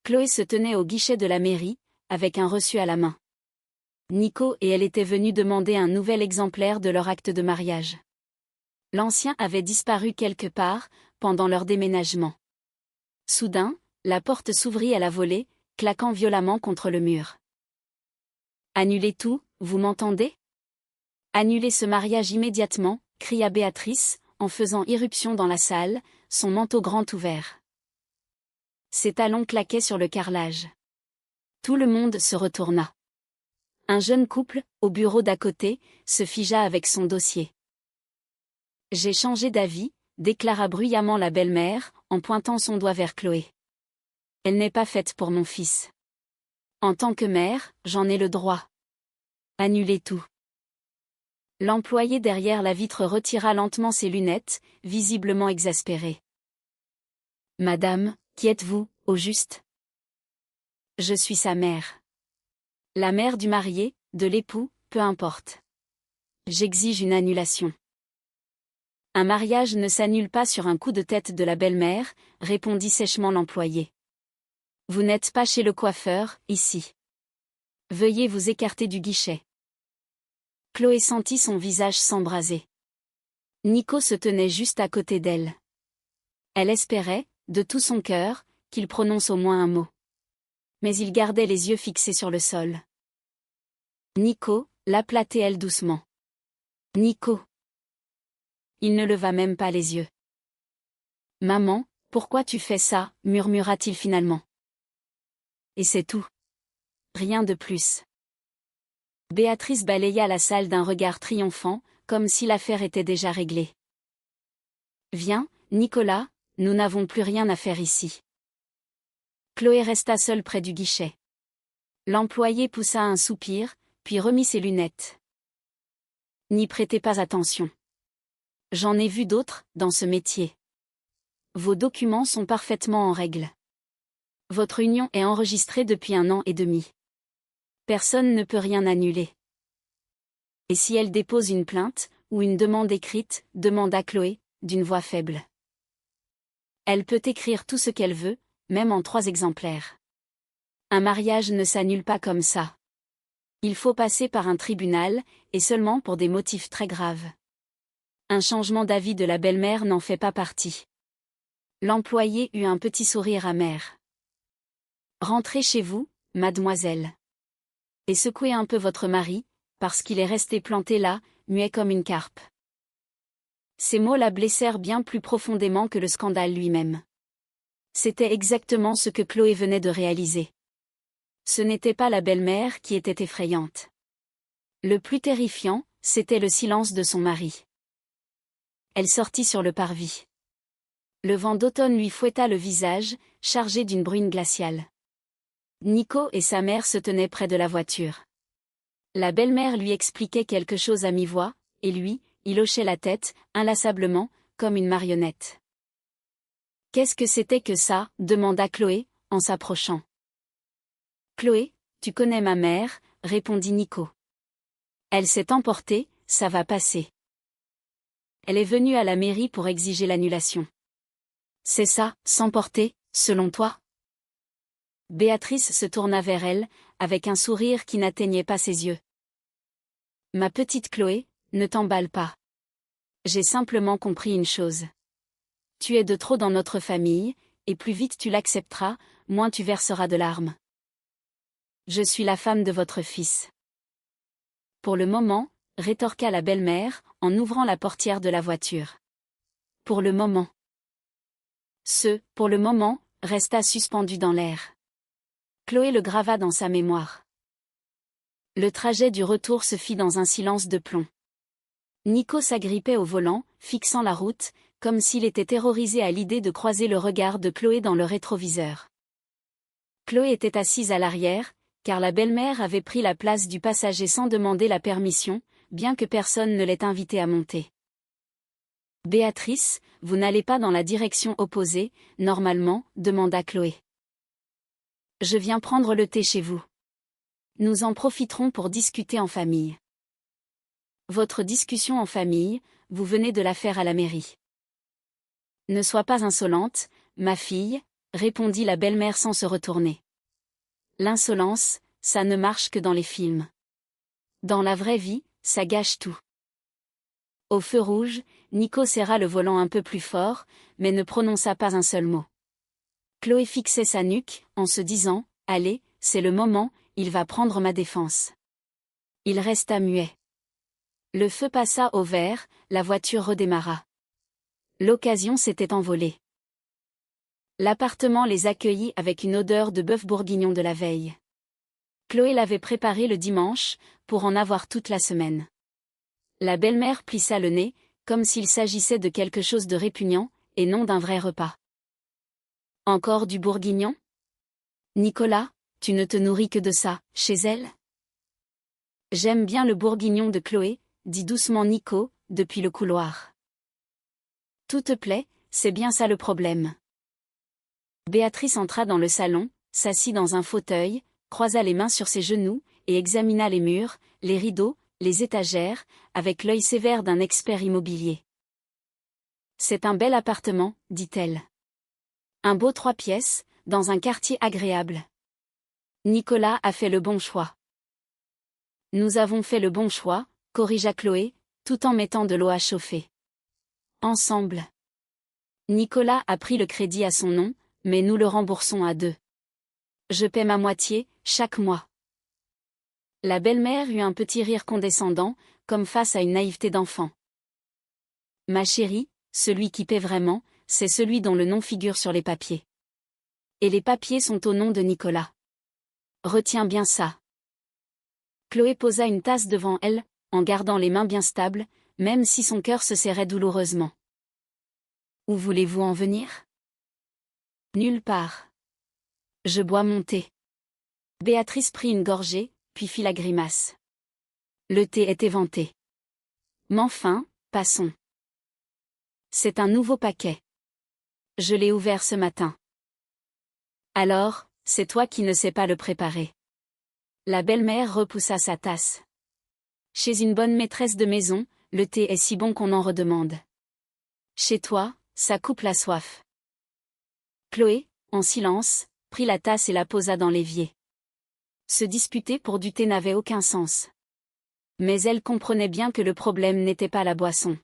Chloé se tenait au guichet de la mairie, avec un reçu à la main. Nico et elle étaient venus demander un nouvel exemplaire de leur acte de mariage. L'ancien avait disparu quelque part, pendant leur déménagement. Soudain, la porte s'ouvrit à la volée, claquant violemment contre le mur. Annulez tout, vous m'entendez? Annulez ce mariage immédiatement, cria Béatrice, en faisant irruption dans la salle, son manteau grand ouvert. Ses talons claquaient sur le carrelage. Tout le monde se retourna. Un jeune couple, au bureau d'à côté, se figea avec son dossier. J'ai changé d'avis, déclara bruyamment la belle-mère, en pointant son doigt vers Chloé. Elle n'est pas faite pour mon fils. En tant que mère, j'en ai le droit. Annulez tout. L'employé derrière la vitre retira lentement ses lunettes, visiblement exaspéré. Madame, qui êtes-vous, au juste? Je suis sa mère. La mère du marié, de l'époux, peu importe. J'exige une annulation. Un mariage ne s'annule pas sur un coup de tête de la belle-mère, répondit sèchement l'employé. Vous n'êtes pas chez le coiffeur, ici. Veuillez vous écarter du guichet. Chloé sentit son visage s'embraser. Nico se tenait juste à côté d'elle. Elle espérait, de tout son cœur, qu'il prononce au moins un mot. Mais il gardait les yeux fixés sur le sol. Nico, l'appelait-elle doucement. Nico. Il ne leva même pas les yeux. Maman, pourquoi tu fais ça, murmura-t-il finalement. Et c'est tout. Rien de plus. Béatrice balaya la salle d'un regard triomphant, comme si l'affaire était déjà réglée. Viens, Nicolas, nous n'avons plus rien à faire ici. Chloé resta seule près du guichet. L'employé poussa un soupir, puis remit ses lunettes. N'y prêtez pas attention. J'en ai vu d'autres, dans ce métier. Vos documents sont parfaitement en règle. Votre union est enregistrée depuis 1 an et demi. Personne ne peut rien annuler. Et si elle dépose une plainte, ou une demande écrite, demanda Chloé, d'une voix faible. Elle peut écrire tout ce qu'elle veut, même en 3 exemplaires. Un mariage ne s'annule pas comme ça. Il faut passer par un tribunal, et seulement pour des motifs très graves. Un changement d'avis de la belle-mère n'en fait pas partie. L'employé eut un petit sourire amer. Rentrez chez vous, mademoiselle. Et secouez un peu votre mari, parce qu'il est resté planté là, muet comme une carpe. Ces mots la blessèrent bien plus profondément que le scandale lui-même. C'était exactement ce que Chloé venait de réaliser. Ce n'était pas la belle-mère qui était effrayante. Le plus terrifiant, c'était le silence de son mari. Elle sortit sur le parvis. Le vent d'automne lui fouetta le visage, chargé d'une bruine glaciale. Nico et sa mère se tenaient près de la voiture. La belle-mère lui expliquait quelque chose à mi-voix, et lui, il hochait la tête, inlassablement, comme une marionnette. « Qu'est-ce que c'était que ça ?» demanda Chloé, en s'approchant. « Chloé, tu connais ma mère » répondit Nico. « Elle s'est emportée, ça va passer. Elle est venue à la mairie pour exiger l'annulation. » « C'est ça, s'emporter, selon toi ?» Béatrice se tourna vers elle, avec un sourire qui n'atteignait pas ses yeux. « Ma petite Chloé, ne t'emballe pas. J'ai simplement compris une chose. Tu es de trop dans notre famille, et plus vite tu l'accepteras, moins tu verseras de larmes. Je suis la femme de votre fils. » Pour le moment, rétorqua la belle-mère, en ouvrant la portière de la voiture. Pour le moment. Pour le moment, resta suspendu dans l'air. Chloé le grava dans sa mémoire. Le trajet du retour se fit dans un silence de plomb. Nico s'agrippait au volant, fixant la route, comme s'il était terrorisé à l'idée de croiser le regard de Chloé dans le rétroviseur. Chloé était assise à l'arrière, car la belle-mère avait pris la place du passager sans demander la permission, bien que personne ne l'ait invitée à monter. « Béatrice, vous n'allez pas dans la direction opposée, normalement ?» demanda Chloé. « Je viens prendre le thé chez vous. Nous en profiterons pour discuter en famille. » Votre discussion en famille, vous venez de la faire à la mairie. Ne sois pas insolente, ma fille, répondit la belle-mère sans se retourner. L'insolence, ça ne marche que dans les films. Dans la vraie vie, ça gâche tout. Au feu rouge, Nico serra le volant un peu plus fort, mais ne prononça pas un seul mot. Chloé fixait sa nuque, en se disant « Allez, c'est le moment, il va prendre ma défense. » Il resta muet. Le feu passa au vert, la voiture redémarra. L'occasion s'était envolée. L'appartement les accueillit avec une odeur de bœuf bourguignon de la veille. Chloé l'avait préparé le dimanche, pour en avoir toute la semaine. La belle-mère plissa le nez, comme s'il s'agissait de quelque chose de répugnant, et non d'un vrai repas. « Encore du bourguignon ? Nicolas, tu ne te nourris que de ça, chez elle ? » « J'aime bien le bourguignon de Chloé, » dit doucement Nico, depuis le couloir. « Tout te plaît, c'est bien ça le problème. » Béatrice entra dans le salon, s'assit dans un fauteuil, croisa les mains sur ses genoux, et examina les murs, les rideaux, les étagères, avec l'œil sévère d'un expert immobilier. « C'est un bel appartement, dit-elle. Un beau 3 pièces, dans un quartier agréable. Nicolas a fait le bon choix. » « Nous avons fait le bon choix, » corrigea Chloé, tout en mettant de l'eau à chauffer. « Ensemble. Nicolas a pris le crédit à son nom, mais nous le remboursons à 2. Je paie ma moitié, chaque mois. » La belle-mère eut un petit rire condescendant, comme face à une naïveté d'enfant. « Ma chérie, celui qui paie vraiment, c'est celui dont le nom figure sur les papiers. Et les papiers sont au nom de Nicolas. Retiens bien ça. » Chloé posa une tasse devant elle, en gardant les mains bien stables, même si son cœur se serrait douloureusement. « Où voulez-vous en venir ? » ?»« Nulle part. Je bois mon thé. » Béatrice prit une gorgée, puis fit la grimace. Le thé est éventé. « Mais enfin, passons. C'est un nouveau paquet. Je l'ai ouvert ce matin. » « Alors, c'est toi qui ne sais pas le préparer. » La belle-mère repoussa sa tasse. « Chez une bonne maîtresse de maison, le thé est si bon qu'on en redemande. Chez toi, ça coupe la soif. » Chloé, en silence, prit la tasse et la posa dans l'évier. Se disputer pour du thé n'avait aucun sens. Mais elle comprenait bien que le problème n'était pas la boisson.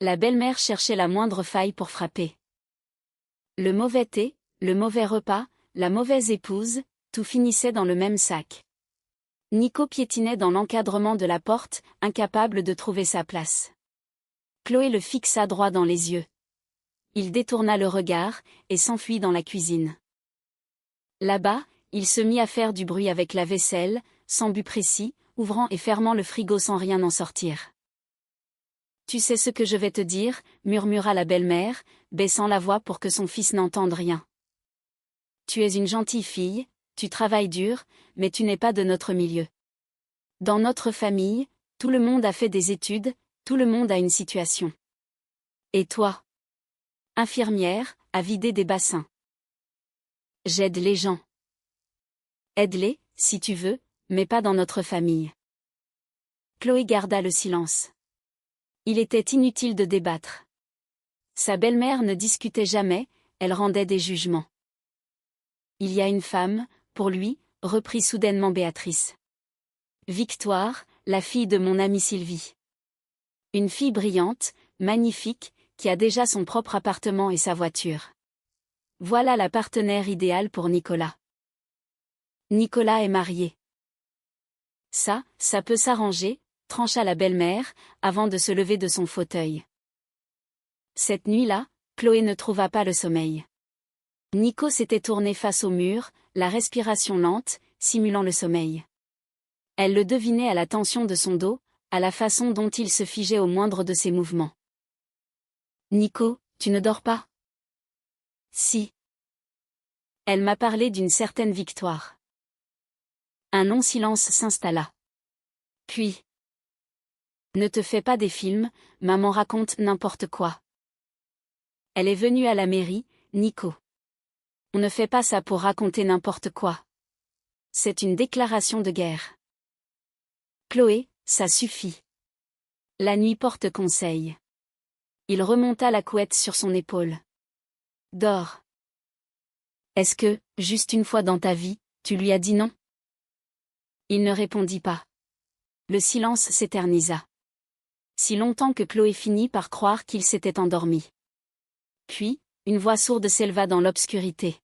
La belle-mère cherchait la moindre faille pour frapper. Le mauvais thé, le mauvais repas, la mauvaise épouse, tout finissait dans le même sac. Nico piétinait dans l'encadrement de la porte, incapable de trouver sa place. Chloé le fixa droit dans les yeux. Il détourna le regard, et s'enfuit dans la cuisine. Là-bas, il se mit à faire du bruit avec la vaisselle, sans but précis, ouvrant et fermant le frigo sans rien en sortir. « Tu sais ce que je vais te dire, » murmura la belle-mère, baissant la voix pour que son fils n'entende rien. « Tu es une gentille fille, tu travailles dur, mais tu n'es pas de notre milieu. Dans notre famille, tout le monde a fait des études, tout le monde a une situation. Et toi ? Infirmière, à vider des bassins. J'aide les gens. Aide-les, si tu veux, mais pas dans notre famille. » Chloé garda le silence. Il était inutile de débattre. Sa belle-mère ne discutait jamais, elle rendait des jugements. « Il y a une femme, pour lui, » reprit soudainement Béatrice. « Victoire, la fille de mon amie Sylvie. Une fille brillante, magnifique, qui a déjà son propre appartement et sa voiture. Voilà la partenaire idéale pour Nicolas. Nicolas est marié. » « Ça peut s'arranger, » trancha la belle-mère, avant de se lever de son fauteuil. Cette nuit-là, Chloé ne trouva pas le sommeil. Nico s'était tourné face au mur, la respiration lente, simulant le sommeil. Elle le devinait à la tension de son dos, à la façon dont il se figeait au moindre de ses mouvements. « Nico, tu ne dors pas ? » ?»« Si. » Elle m'a parlé d'une certaine Victoire. Un long silence s'installa. Puis. « Ne te fais pas des films, maman raconte n'importe quoi. Elle est venue à la mairie, Nico. On ne fait pas ça pour raconter n'importe quoi. C'est une déclaration de guerre. Chloé, ça suffit. La nuit porte conseil. » Il remonta la couette sur son épaule. « Dors. Est-ce que, juste une fois dans ta vie, tu lui as dit non? Il ne répondit pas. Le silence s'éternisa. Si longtemps que Chloé finit par croire qu'il s'était endormi. Puis, une voix sourde s'éleva dans l'obscurité.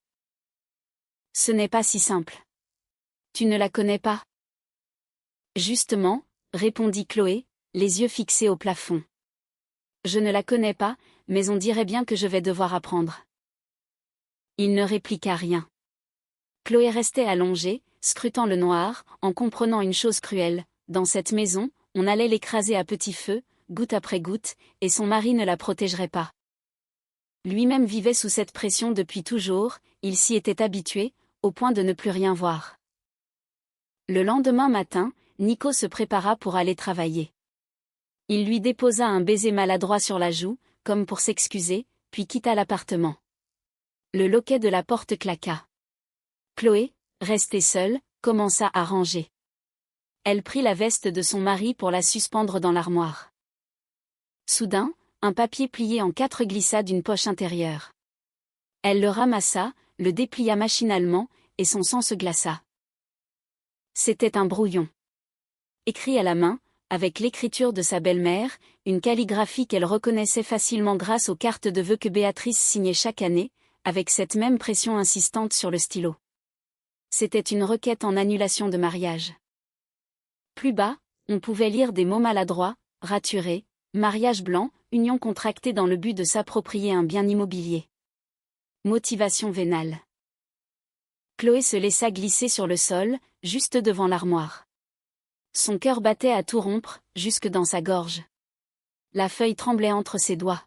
Ce n'est pas si simple. Tu ne la connais pas? Justement, répondit Chloé, les yeux fixés au plafond. Je ne la connais pas, mais on dirait bien que je vais devoir apprendre. Il ne répliqua rien. Chloé restait allongée, scrutant le noir, en comprenant une chose cruelle. Dans cette maison, on allait l'écraser à petit feu, goutte après goutte, et son mari ne la protégerait pas. Lui-même vivait sous cette pression depuis toujours, il s'y était habitué, au point de ne plus rien voir. Le lendemain matin, Nico se prépara pour aller travailler. Il lui déposa un baiser maladroit sur la joue, comme pour s'excuser, puis quitta l'appartement. Le loquet de la porte claqua. Chloé, restée seule, commença à ranger. Elle prit la veste de son mari pour la suspendre dans l'armoire. Soudain, un papier plié en 4 glissa d'une poche intérieure. Elle le ramassa, le déplia machinalement, et son sang se glaça. C'était un brouillon. Écrit à la main, avec l'écriture de sa belle-mère, une calligraphie qu'elle reconnaissait facilement grâce aux cartes de vœux que Béatrice signait chaque année, avec cette même pression insistante sur le stylo. C'était une requête en annulation de mariage. Plus bas, on pouvait lire des mots maladroits, raturés, mariage blanc, union contractée dans le but de s'approprier un bien immobilier. Motivation vénale. Chloé se laissa glisser sur le sol, juste devant l'armoire. Son cœur battait à tout rompre, jusque dans sa gorge. La feuille tremblait entre ses doigts.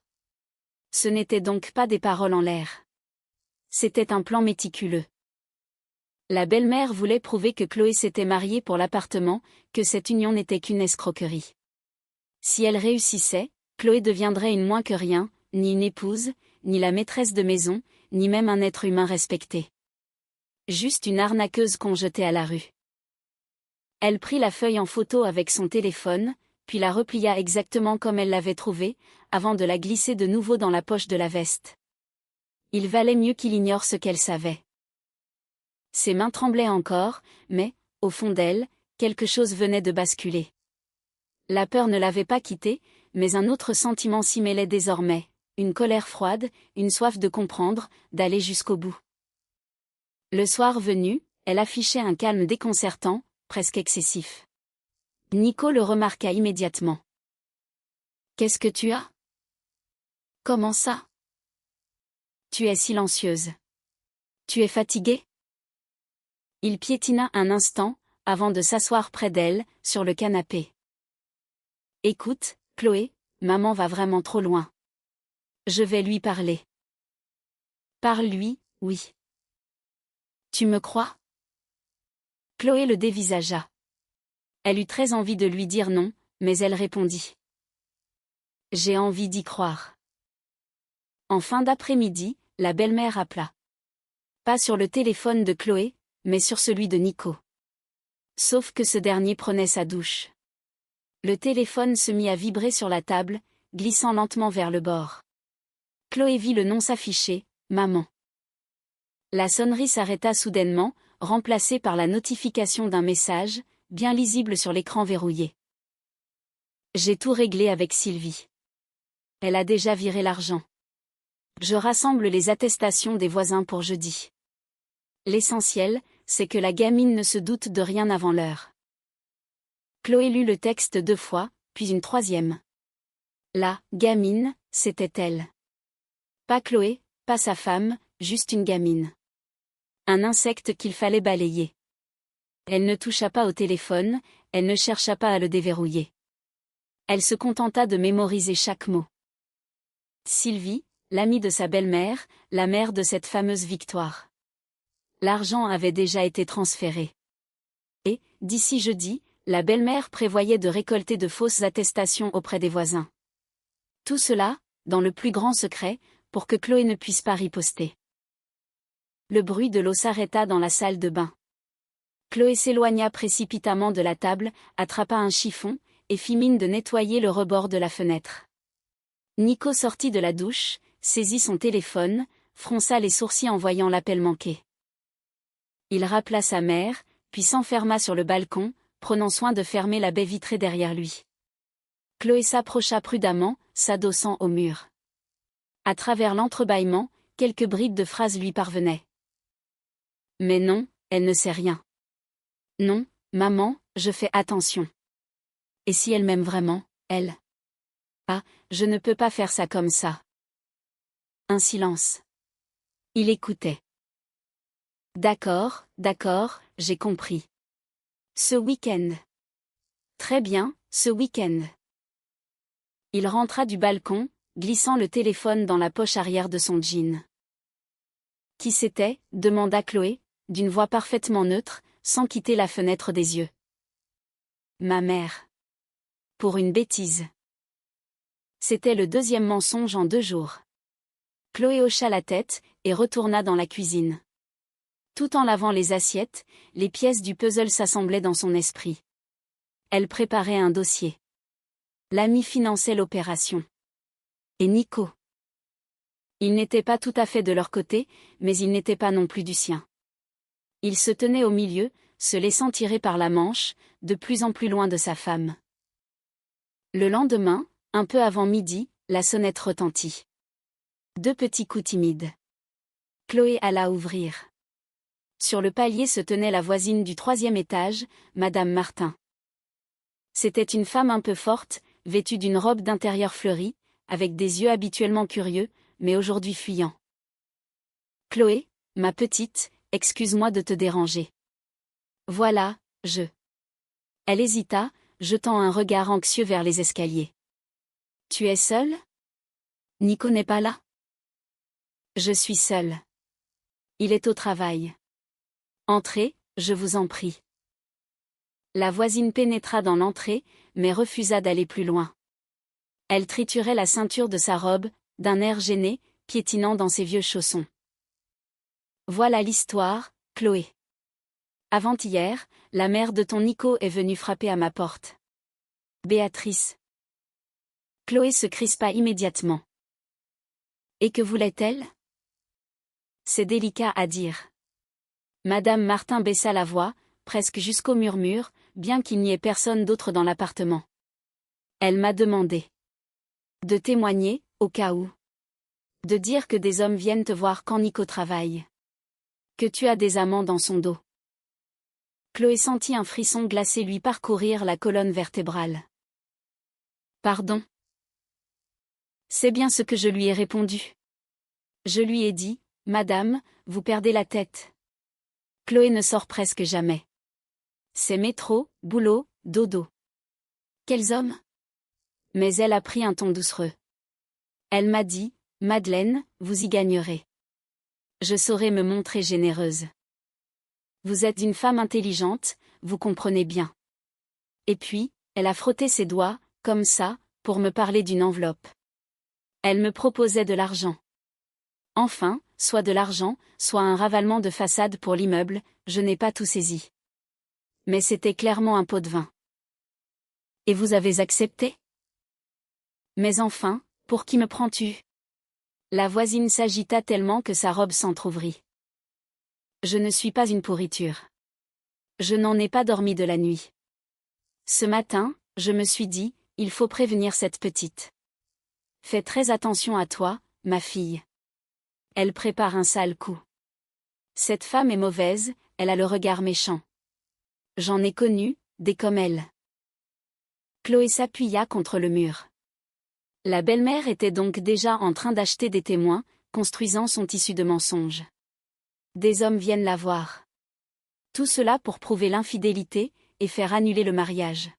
Ce n'étaient donc pas des paroles en l'air. C'était un plan méticuleux. La belle-mère voulait prouver que Chloé s'était mariée pour l'appartement, que cette union n'était qu'une escroquerie. Si elle réussissait, Chloé deviendrait une moins que rien, ni une épouse, ni la maîtresse de maison, ni même un être humain respecté. Juste une arnaqueuse qu'on jetait à la rue. Elle prit la feuille en photo avec son téléphone, puis la replia exactement comme elle l'avait trouvée, avant de la glisser de nouveau dans la poche de la veste. Il valait mieux qu'il ignore ce qu'elle savait. Ses mains tremblaient encore, mais, au fond d'elle, quelque chose venait de basculer. La peur ne l'avait pas quittée, mais un autre sentiment s'y mêlait désormais, une colère froide, une soif de comprendre, d'aller jusqu'au bout. Le soir venu, elle affichait un calme déconcertant, presque excessif. Nico le remarqua immédiatement. « Qu'est-ce que tu as? Comment ça? Tu es silencieuse. Tu es fatiguée? » Il piétina un instant, avant de s'asseoir près d'elle, sur le canapé. « Écoute, Chloé, maman va vraiment trop loin. Je vais lui parler. » « Parle-lui, oui. » « Tu me crois? » Chloé le dévisagea. Elle eut très envie de lui dire non, mais elle répondit. « J'ai envie d'y croire. » En fin d'après-midi, la belle-mère appela. Pas sur le téléphone de Chloé, mais sur celui de Nico. Sauf que ce dernier prenait sa douche. Le téléphone se mit à vibrer sur la table, glissant lentement vers le bord. Chloé vit le nom s'afficher, « Maman ». La sonnerie s'arrêta soudainement, remplacée par la notification d'un message, bien lisible sur l'écran verrouillé. « J'ai tout réglé avec Sylvie. Elle a déjà viré l'argent. Je rassemble les attestations des voisins pour jeudi. L'essentiel, c'est que la gamine ne se doute de rien avant l'heure. » Chloé lut le texte 2 fois, puis une 3e. La gamine, c'était elle. Pas Chloé, pas sa femme, juste une gamine. Un insecte qu'il fallait balayer. Elle ne toucha pas au téléphone, elle ne chercha pas à le déverrouiller. Elle se contenta de mémoriser chaque mot. Sylvie, l'amie de sa belle-mère, la mère de cette fameuse Victoire. L'argent avait déjà été transféré. Et, d'ici jeudi, la belle-mère prévoyait de récolter de fausses attestations auprès des voisins. Tout cela, dans le plus grand secret, pour que Chloé ne puisse pas riposter. Le bruit de l'eau s'arrêta dans la salle de bain. Chloé s'éloigna précipitamment de la table, attrapa un chiffon, et fit mine de nettoyer le rebord de la fenêtre. Nico sortit de la douche, saisit son téléphone, fronça les sourcils en voyant l'appel manqué. Il rappela sa mère, puis s'enferma sur le balcon, prenant soin de fermer la baie vitrée derrière lui. Chloé s'approcha prudemment, s'adossant au mur. À travers l'entrebâillement, quelques bribes de phrases lui parvenaient. Mais non, elle ne sait rien. Non, maman, je fais attention. Et si elle m'aime vraiment, elle? Ah, je ne peux pas faire ça comme ça. Un silence. Il écoutait. D'accord, j'ai compris. Ce week-end. Très bien, ce week-end. Il rentra du balcon, glissant le téléphone dans la poche arrière de son jean. Qui c'était? Demanda Chloé, d'une voix parfaitement neutre, sans quitter la fenêtre des yeux. Ma mère. Pour une bêtise. C'était le deuxième mensonge en 2 jours. Chloé hocha la tête, et retourna dans la cuisine. Tout en lavant les assiettes, les pièces du puzzle s'assemblaient dans son esprit. Elle préparait un dossier. L'ami finançait l'opération. Et Nico. Il n'était pas tout à fait de leur côté, mais il n'était pas non plus du sien. Il se tenait au milieu, se laissant tirer par la manche, de plus en plus loin de sa femme. Le lendemain, un peu avant midi, la sonnette retentit. 2 petits coups timides. Chloé alla ouvrir. Sur le palier se tenait la voisine du 3e étage, Madame Martin. C'était une femme un peu forte, vêtue d'une robe d'intérieur fleurie, avec des yeux habituellement curieux, mais aujourd'hui fuyants. « Chloé, ma petite, excuse-moi de te déranger. » « Voilà, je... » Elle hésita, jetant un regard anxieux vers les escaliers. « Tu es seule? Nico n'est pas là? » « Je suis seule. Il est au travail. Entrez, je vous en prie. » La voisine pénétra dans l'entrée, mais refusa d'aller plus loin. Elle triturait la ceinture de sa robe, d'un air gêné, piétinant dans ses vieux chaussons. Voilà l'histoire, Chloé. Avant-hier, la mère de ton Nico est venue frapper à ma porte. Béatrice. Chloé se crispa immédiatement. Et que voulait-elle? C'est délicat à dire. Madame Martin baissa la voix, presque jusqu'au murmure, bien qu'il n'y ait personne d'autre dans l'appartement. Elle m'a demandé de témoigner, au cas où. De dire que des hommes viennent te voir quand Nico travaille. Que tu as des amants dans son dos. Chloé sentit un frisson glacé lui parcourir la colonne vertébrale. Pardon. C'est bien ce que je lui ai répondu. Je lui ai dit, Madame, vous perdez la tête. Chloé ne sort presque jamais. C'est métro, boulot, dodo. Quels hommes? Mais elle a pris un ton doucereux. Elle m'a dit, Madeleine, vous y gagnerez. Je saurai me montrer généreuse. Vous êtes une femme intelligente, vous comprenez bien. Et puis, elle a frotté ses doigts, comme ça, pour me parler d'une enveloppe. Elle me proposait de l'argent. Enfin, soit de l'argent, soit un ravalement de façade pour l'immeuble, je n'ai pas tout saisi. Mais c'était clairement un pot de vin. Et vous avez accepté? Mais enfin, pour qui me prends-tu? La voisine s'agita tellement que sa robe s'entr'ouvrit. Je ne suis pas une pourriture. Je n'en ai pas dormi de la nuit. Ce matin, je me suis dit, il faut prévenir cette petite. Fais très attention à toi, ma fille. Elle prépare un sale coup. Cette femme est mauvaise, elle a le regard méchant. J'en ai connu, des comme elle. Chloé s'appuya contre le mur. La belle-mère était donc déjà en train d'acheter des témoins, construisant son tissu de mensonges. Des hommes viennent la voir. Tout cela pour prouver l'infidélité, et faire annuler le mariage.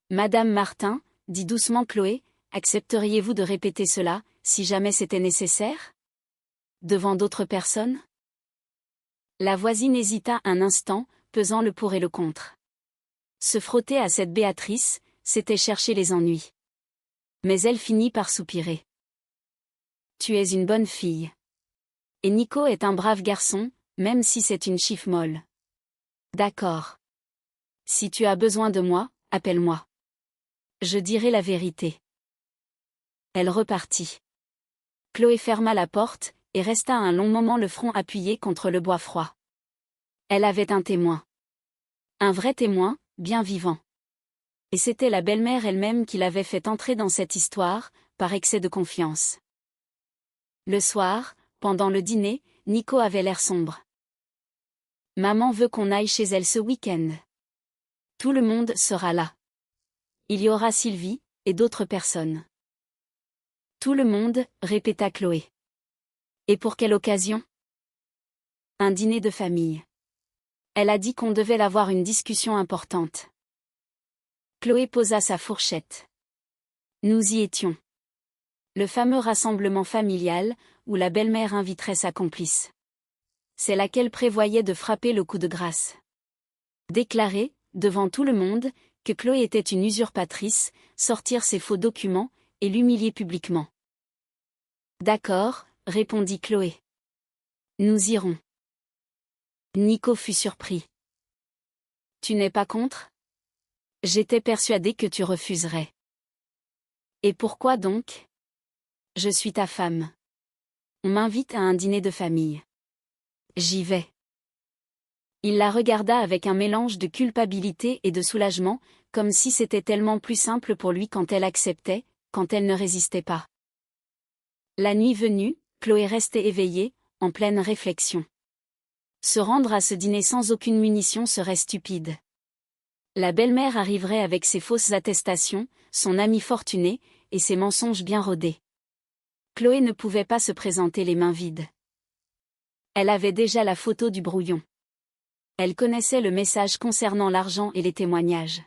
Madame Martin, dit doucement Chloé, accepteriez-vous de répéter cela, si jamais c'était nécessaire? Devant d'autres personnes? La voisine hésita un instant, pesant le pour et le contre. Se frotter à cette Béatrice, c'était chercher les ennuis. Mais elle finit par soupirer. Tu es une bonne fille. Et Nico est un brave garçon, même si c'est une chiffre molle. D'accord. Si tu as besoin de moi, appelle-moi. Je dirai la vérité. Elle repartit. Chloé ferma la porte, et resta un long moment le front appuyé contre le bois froid. Elle avait un témoin. Un vrai témoin, bien vivant. Et c'était la belle-mère elle-même qui l'avait fait entrer dans cette histoire, par excès de confiance. Le soir, pendant le dîner, Nico avait l'air sombre. Maman veut qu'on aille chez elle ce week-end. Tout le monde sera là. Il y aura Sylvie, et d'autres personnes. Tout le monde, répéta Chloé. Et pour quelle occasion? Un dîner de famille. Elle a dit qu'on devait avoir une discussion importante. Chloé posa sa fourchette. Nous y étions. Le fameux rassemblement familial, où la belle-mère inviterait sa complice. C'est laquelle prévoyait de frapper le coup de grâce. Déclarer, devant tout le monde, que Chloé était une usurpatrice, sortir ses faux documents, et l'humilier publiquement. D'accord, répondit Chloé. Nous irons. Nico fut surpris. Tu n'es pas contre? J'étais persuadée que tu refuserais. Et pourquoi donc? Je suis ta femme. On m'invite à un dîner de famille. J'y vais. Il la regarda avec un mélange de culpabilité et de soulagement, comme si c'était tellement plus simple pour lui quand elle acceptait, quand elle ne résistait pas. La nuit venue, Chloé restait éveillée, en pleine réflexion. Se rendre à ce dîner sans aucune munition serait stupide. La belle-mère arriverait avec ses fausses attestations, son ami fortuné, et ses mensonges bien rodés. Chloé ne pouvait pas se présenter les mains vides. Elle avait déjà la photo du brouillon. Elle connaissait le message concernant l'argent et les témoignages.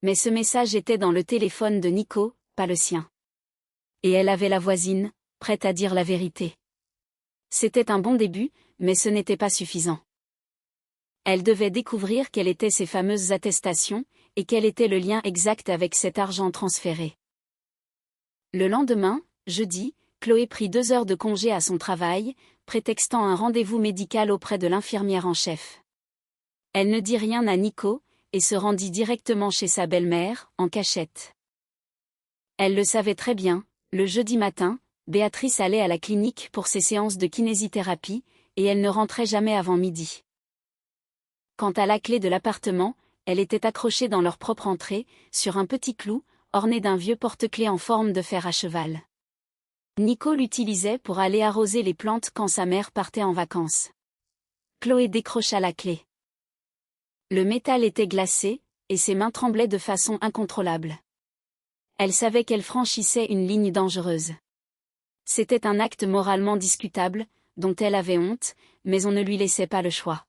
Mais ce message était dans le téléphone de Nico, pas le sien. Et elle avait la voisine, prête à dire la vérité. C'était un bon début, mais ce n'était pas suffisant. Elle devait découvrir quelles étaient ces fameuses attestations, et quel était le lien exact avec cet argent transféré. Le lendemain, jeudi, Chloé prit 2 heures de congé à son travail, prétextant un rendez-vous médical auprès de l'infirmière en chef. Elle ne dit rien à Nico, et se rendit directement chez sa belle-mère, en cachette. Elle le savait très bien, le jeudi matin, Béatrice allait à la clinique pour ses séances de kinésithérapie, et elle ne rentrait jamais avant midi. Quant à la clé de l'appartement, elle était accrochée dans leur propre entrée, sur un petit clou, orné d'un vieux porte-clés en forme de fer à cheval. Nico l'utilisait pour aller arroser les plantes quand sa mère partait en vacances. Chloé décrocha la clé. Le métal était glacé, et ses mains tremblaient de façon incontrôlable. Elle savait qu'elle franchissait une ligne dangereuse. C'était un acte moralement discutable, dont elle avait honte, mais on ne lui laissait pas le choix.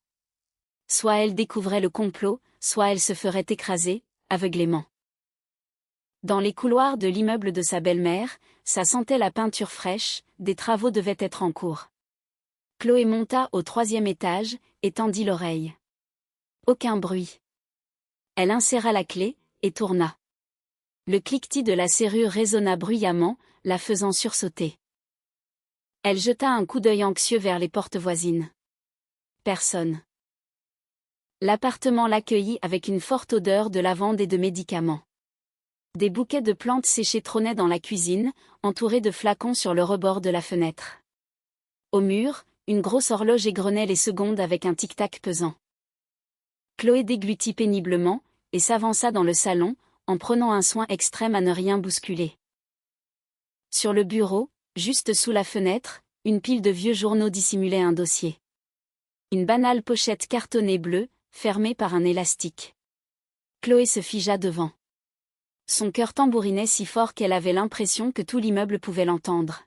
Soit elle découvrait le complot, soit elle se ferait écraser, aveuglément. Dans les couloirs de l'immeuble de sa belle-mère, ça sentait la peinture fraîche, des travaux devaient être en cours. Chloé monta au 3e étage, et tendit l'oreille. Aucun bruit. Elle inséra la clé, et tourna. Le cliquetis de la serrure résonna bruyamment, la faisant sursauter. Elle jeta un coup d'œil anxieux vers les portes voisines. Personne. L'appartement l'accueillit avec une forte odeur de lavande et de médicaments. Des bouquets de plantes séchées trônaient dans la cuisine, entourés de flacons sur le rebord de la fenêtre. Au mur, une grosse horloge égrenait les secondes avec un tic-tac pesant. Chloé déglutit péniblement, et s'avança dans le salon, en prenant un soin extrême à ne rien bousculer. Sur le bureau, juste sous la fenêtre, une pile de vieux journaux dissimulait un dossier. Une banale pochette cartonnée bleue, fermée par un élastique. Chloé se figea devant. Son cœur tambourinait si fort qu'elle avait l'impression que tout l'immeuble pouvait l'entendre.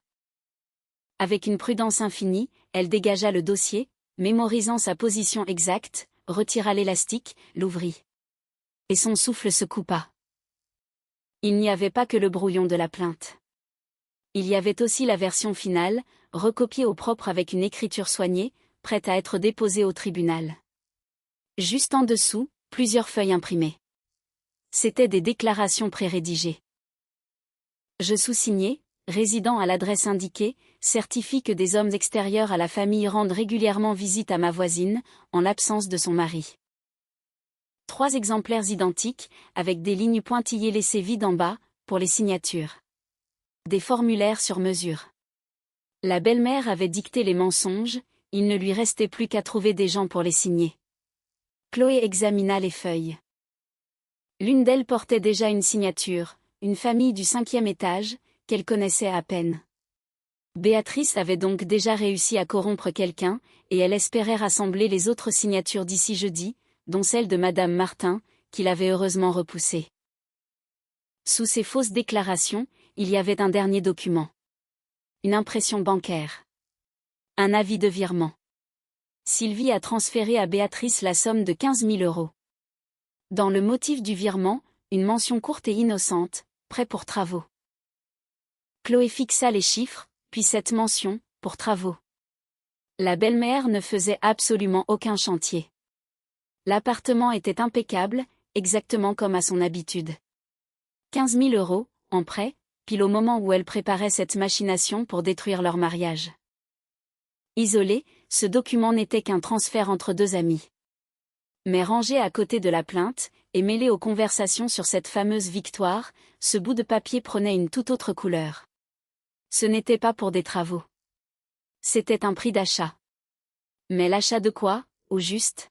Avec une prudence infinie, elle dégagea le dossier, mémorisant sa position exacte, retira l'élastique, l'ouvrit. Et son souffle se coupa. Il n'y avait pas que le brouillon de la plainte. Il y avait aussi la version finale, recopiée au propre avec une écriture soignée, prête à être déposée au tribunal. Juste en dessous, plusieurs feuilles imprimées. C'étaient des déclarations pré-rédigées. Je sous-signais, résidant à l'adresse indiquée, certifie que des hommes extérieurs à la famille rendent régulièrement visite à ma voisine, en l'absence de son mari. 3 exemplaires identiques, avec des lignes pointillées laissées vides en bas, pour les signatures. Des formulaires sur mesure. La belle-mère avait dicté les mensonges, il ne lui restait plus qu'à trouver des gens pour les signer. Chloé examina les feuilles. L'une d'elles portait déjà une signature, une famille du 5e étage, qu'elle connaissait à peine. Béatrice avait donc déjà réussi à corrompre quelqu'un, et elle espérait rassembler les autres signatures d'ici jeudi, dont celle de Madame Martin, qu'il avait heureusement repoussée. Sous ces fausses déclarations, il y avait un dernier document. Une impression bancaire. Un avis de virement. Sylvie a transféré à Béatrice la somme de 15 000 €. Dans le motif du virement, une mention courte et innocente, prêt pour travaux. Chloé fixa les chiffres, puis cette mention, pour travaux. La belle-mère ne faisait absolument aucun chantier. L'appartement était impeccable, exactement comme à son habitude. 15 000 €, en prêt, pile au moment où elle préparait cette machination pour détruire leur mariage. Isolé, ce document n'était qu'un transfert entre deux amis. Mais rangé à côté de la plainte, et mêlé aux conversations sur cette fameuse victoire, ce bout de papier prenait une toute autre couleur. Ce n'était pas pour des travaux. C'était un prix d'achat. Mais l'achat de quoi, au juste?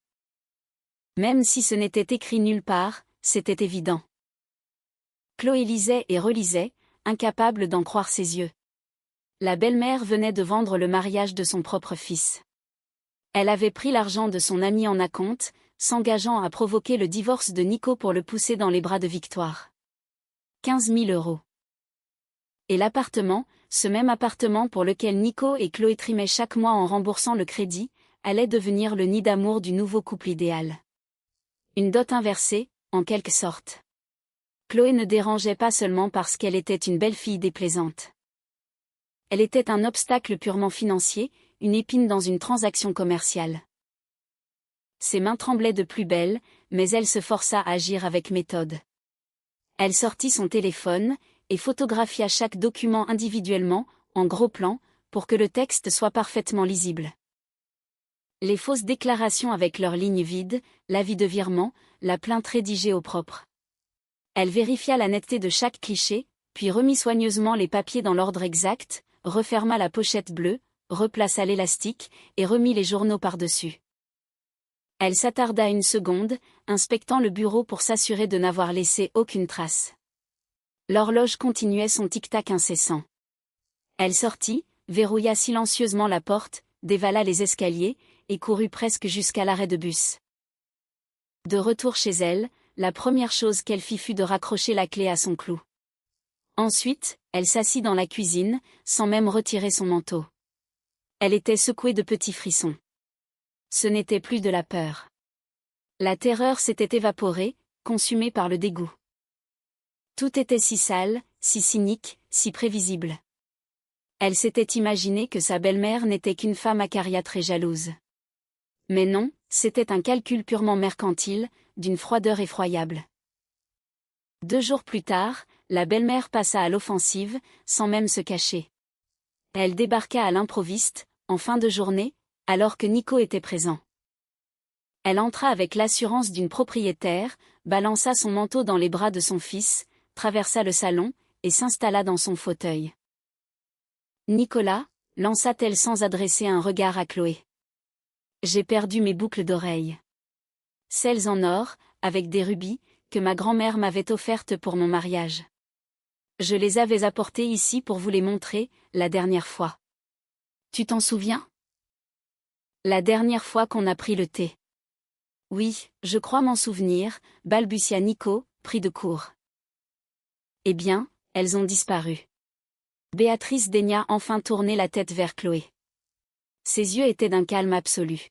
Même si ce n'était écrit nulle part, c'était évident. Chloé lisait et relisait, incapable d'en croire ses yeux. La belle-mère venait de vendre le mariage de son propre fils. Elle avait pris l'argent de son ami en acompte, s'engageant à provoquer le divorce de Nico pour le pousser dans les bras de Victoire. 15 000 €. Et l'appartement, ce même appartement pour lequel Nico et Chloé trimaient chaque mois en remboursant le crédit, allait devenir le nid d'amour du nouveau couple idéal. Une dot inversée, en quelque sorte. Chloé ne dérangeait pas seulement parce qu'elle était une belle fille déplaisante. Elle était un obstacle purement financier, une épine dans une transaction commerciale. Ses mains tremblaient de plus belle, mais elle se força à agir avec méthode. Elle sortit son téléphone, et photographia chaque document individuellement, en gros plan, pour que le texte soit parfaitement lisible. Les fausses déclarations avec leurs lignes vides, l'avis de virement, la plainte rédigée au propre. Elle vérifia la netteté de chaque cliché, puis remit soigneusement les papiers dans l'ordre exact, referma la pochette bleue, replaça l'élastique, et remit les journaux par-dessus. Elle s'attarda une seconde, inspectant le bureau pour s'assurer de n'avoir laissé aucune trace. L'horloge continuait son tic-tac incessant. Elle sortit, verrouilla silencieusement la porte, dévala les escaliers, et courut presque jusqu'à l'arrêt de bus. De retour chez elle, la première chose qu'elle fit fut de raccrocher la clé à son clou. Ensuite, elle s'assit dans la cuisine, sans même retirer son manteau. Elle était secouée de petits frissons. Ce n'était plus de la peur. La terreur s'était évaporée, consumée par le dégoût. Tout était si sale, si cynique, si prévisible. Elle s'était imaginé que sa belle-mère n'était qu'une femme acariâtre et jalouse. Mais non, c'était un calcul purement mercantile, d'une froideur effroyable. 2 jours plus tard, la belle-mère passa à l'offensive, sans même se cacher. Elle débarqua à l'improviste, en fin de journée, alors que Nico était présent. Elle entra avec l'assurance d'une propriétaire, balança son manteau dans les bras de son fils, traversa le salon, et s'installa dans son fauteuil. Nicolas, lança-t-elle sans adresser un regard à Chloé. J'ai perdu mes boucles d'oreilles. Celles en or, avec des rubis, que ma grand-mère m'avait offertes pour mon mariage. Je les avais apportées ici pour vous les montrer, la dernière fois. Tu t'en souviens? La dernière fois qu'on a pris le thé. Oui, je crois m'en souvenir, balbutia Nico, pris de court. Eh bien, elles ont disparu. Béatrice daigna enfin tourner la tête vers Chloé. Ses yeux étaient d'un calme absolu.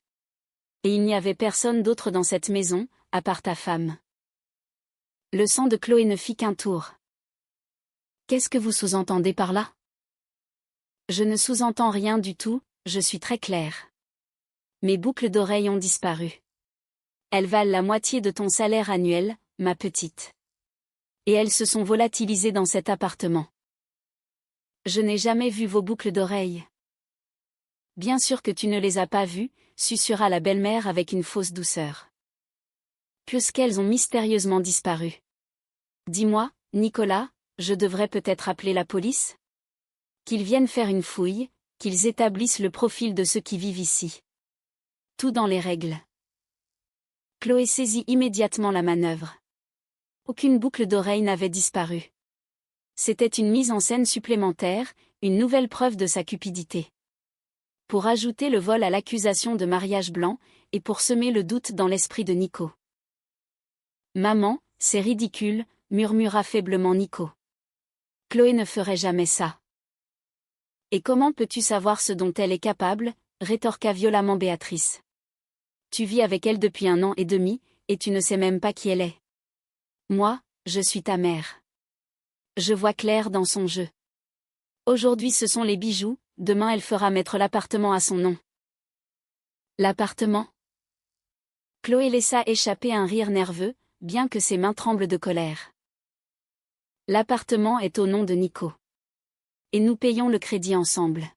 Et il n'y avait personne d'autre dans cette maison, à part ta femme. Le sang de Chloé ne fit qu'un tour. Qu'est-ce que vous sous-entendez par là? Je ne sous-entends rien du tout, je suis très claire. Mes boucles d'oreilles ont disparu. Elles valent la moitié de ton salaire annuel, ma petite. Et elles se sont volatilisées dans cet appartement. Je n'ai jamais vu vos boucles d'oreilles. Bien sûr que tu ne les as pas vues, susurra la belle-mère avec une fausse douceur. Puisqu'elles ont mystérieusement disparu. Dis-moi, Nicolas, je devrais peut-être appeler la police? Qu'ils viennent faire une fouille, qu'ils établissent le profil de ceux qui vivent ici. Tout dans les règles. Chloé saisit immédiatement la manœuvre. Aucune boucle d'oreille n'avait disparu. C'était une mise en scène supplémentaire, une nouvelle preuve de sa cupidité. Pour ajouter le vol à l'accusation de mariage blanc, et pour semer le doute dans l'esprit de Nico. « Maman, c'est ridicule », murmura faiblement Nico. « Chloé ne ferait jamais ça. »« Et comment peux-tu savoir ce dont elle est capable ?» rétorqua violemment Béatrice. « Tu vis avec elle depuis 1 an et demi, et tu ne sais même pas qui elle est. Moi, je suis ta mère. Je vois clair dans son jeu. Aujourd'hui ce sont les bijoux, demain elle fera mettre l'appartement à son nom. » L'appartement ? Chloé laissa échapper un rire nerveux, bien que ses mains tremblent de colère. L'appartement est au nom de Nico. Et nous payons le crédit ensemble.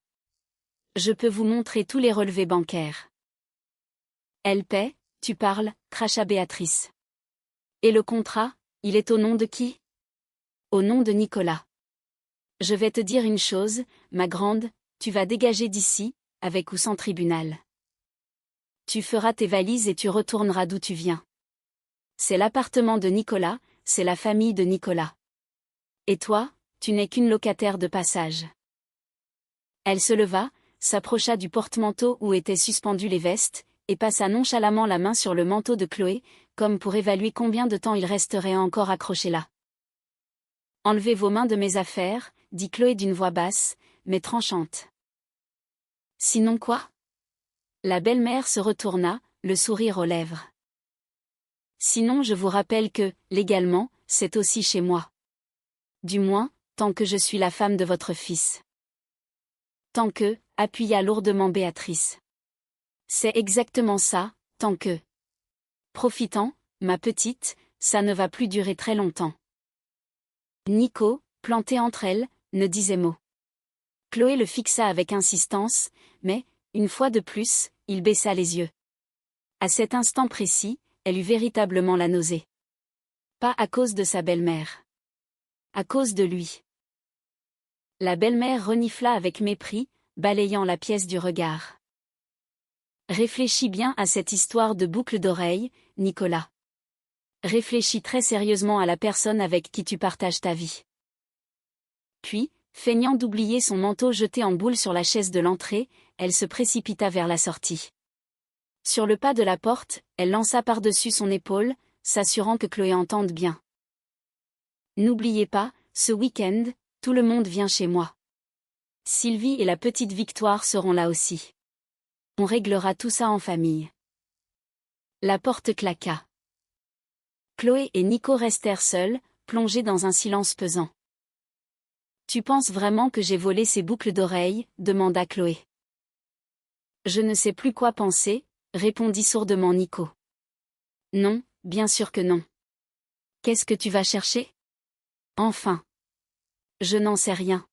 Je peux vous montrer tous les relevés bancaires. Elle paie, tu parles, cracha Béatrice. Et le contrat, il est au nom de qui ? Au nom de Nicolas. Je vais te dire une chose, ma grande, tu vas dégager d'ici, avec ou sans tribunal. Tu feras tes valises et tu retourneras d'où tu viens. C'est l'appartement de Nicolas, c'est la famille de Nicolas. Et toi, tu n'es qu'une locataire de passage. Elle se leva, s'approcha du porte-manteau où étaient suspendues les vestes, et passa nonchalamment la main sur le manteau de Chloé, comme pour évaluer combien de temps il resterait encore accroché là. « Enlevez vos mains de mes affaires », dit Chloé d'une voix basse, mais tranchante. « Sinon quoi ?» La belle-mère se retourna, le sourire aux lèvres. « Sinon je vous rappelle que, légalement, c'est aussi chez moi. Du moins, tant que je suis la femme de votre fils. » Tant que, appuya lourdement Béatrice. C'est exactement ça, tant que. Profitant, ma petite, ça ne va plus durer très longtemps. Nico, planté entre elles, ne disait mot. Chloé le fixa avec insistance, mais, une fois de plus, il baissa les yeux. À cet instant précis, elle eut véritablement la nausée. Pas à cause de sa belle-mère. À cause de lui. La belle-mère renifla avec mépris, balayant la pièce du regard. Réfléchis bien à cette histoire de boucle d'oreille, Nicolas. Réfléchis très sérieusement à la personne avec qui tu partages ta vie. Puis, feignant d'oublier son manteau jeté en boule sur la chaise de l'entrée, elle se précipita vers la sortie. Sur le pas de la porte, elle lança par-dessus son épaule, s'assurant que Chloé entende bien. N'oubliez pas, ce week-end, tout le monde vient chez moi. Sylvie et la petite Victoire seront là aussi. On réglera tout ça en famille. La porte claqua. Chloé et Nico restèrent seuls, plongés dans un silence pesant. « Tu penses vraiment que j'ai volé ces boucles d'oreilles » demanda Chloé. « Je ne sais plus quoi penser » répondit sourdement Nico. « Non, bien sûr que non. Qu'est-ce que tu vas chercher ? Enfin. Je n'en sais rien. »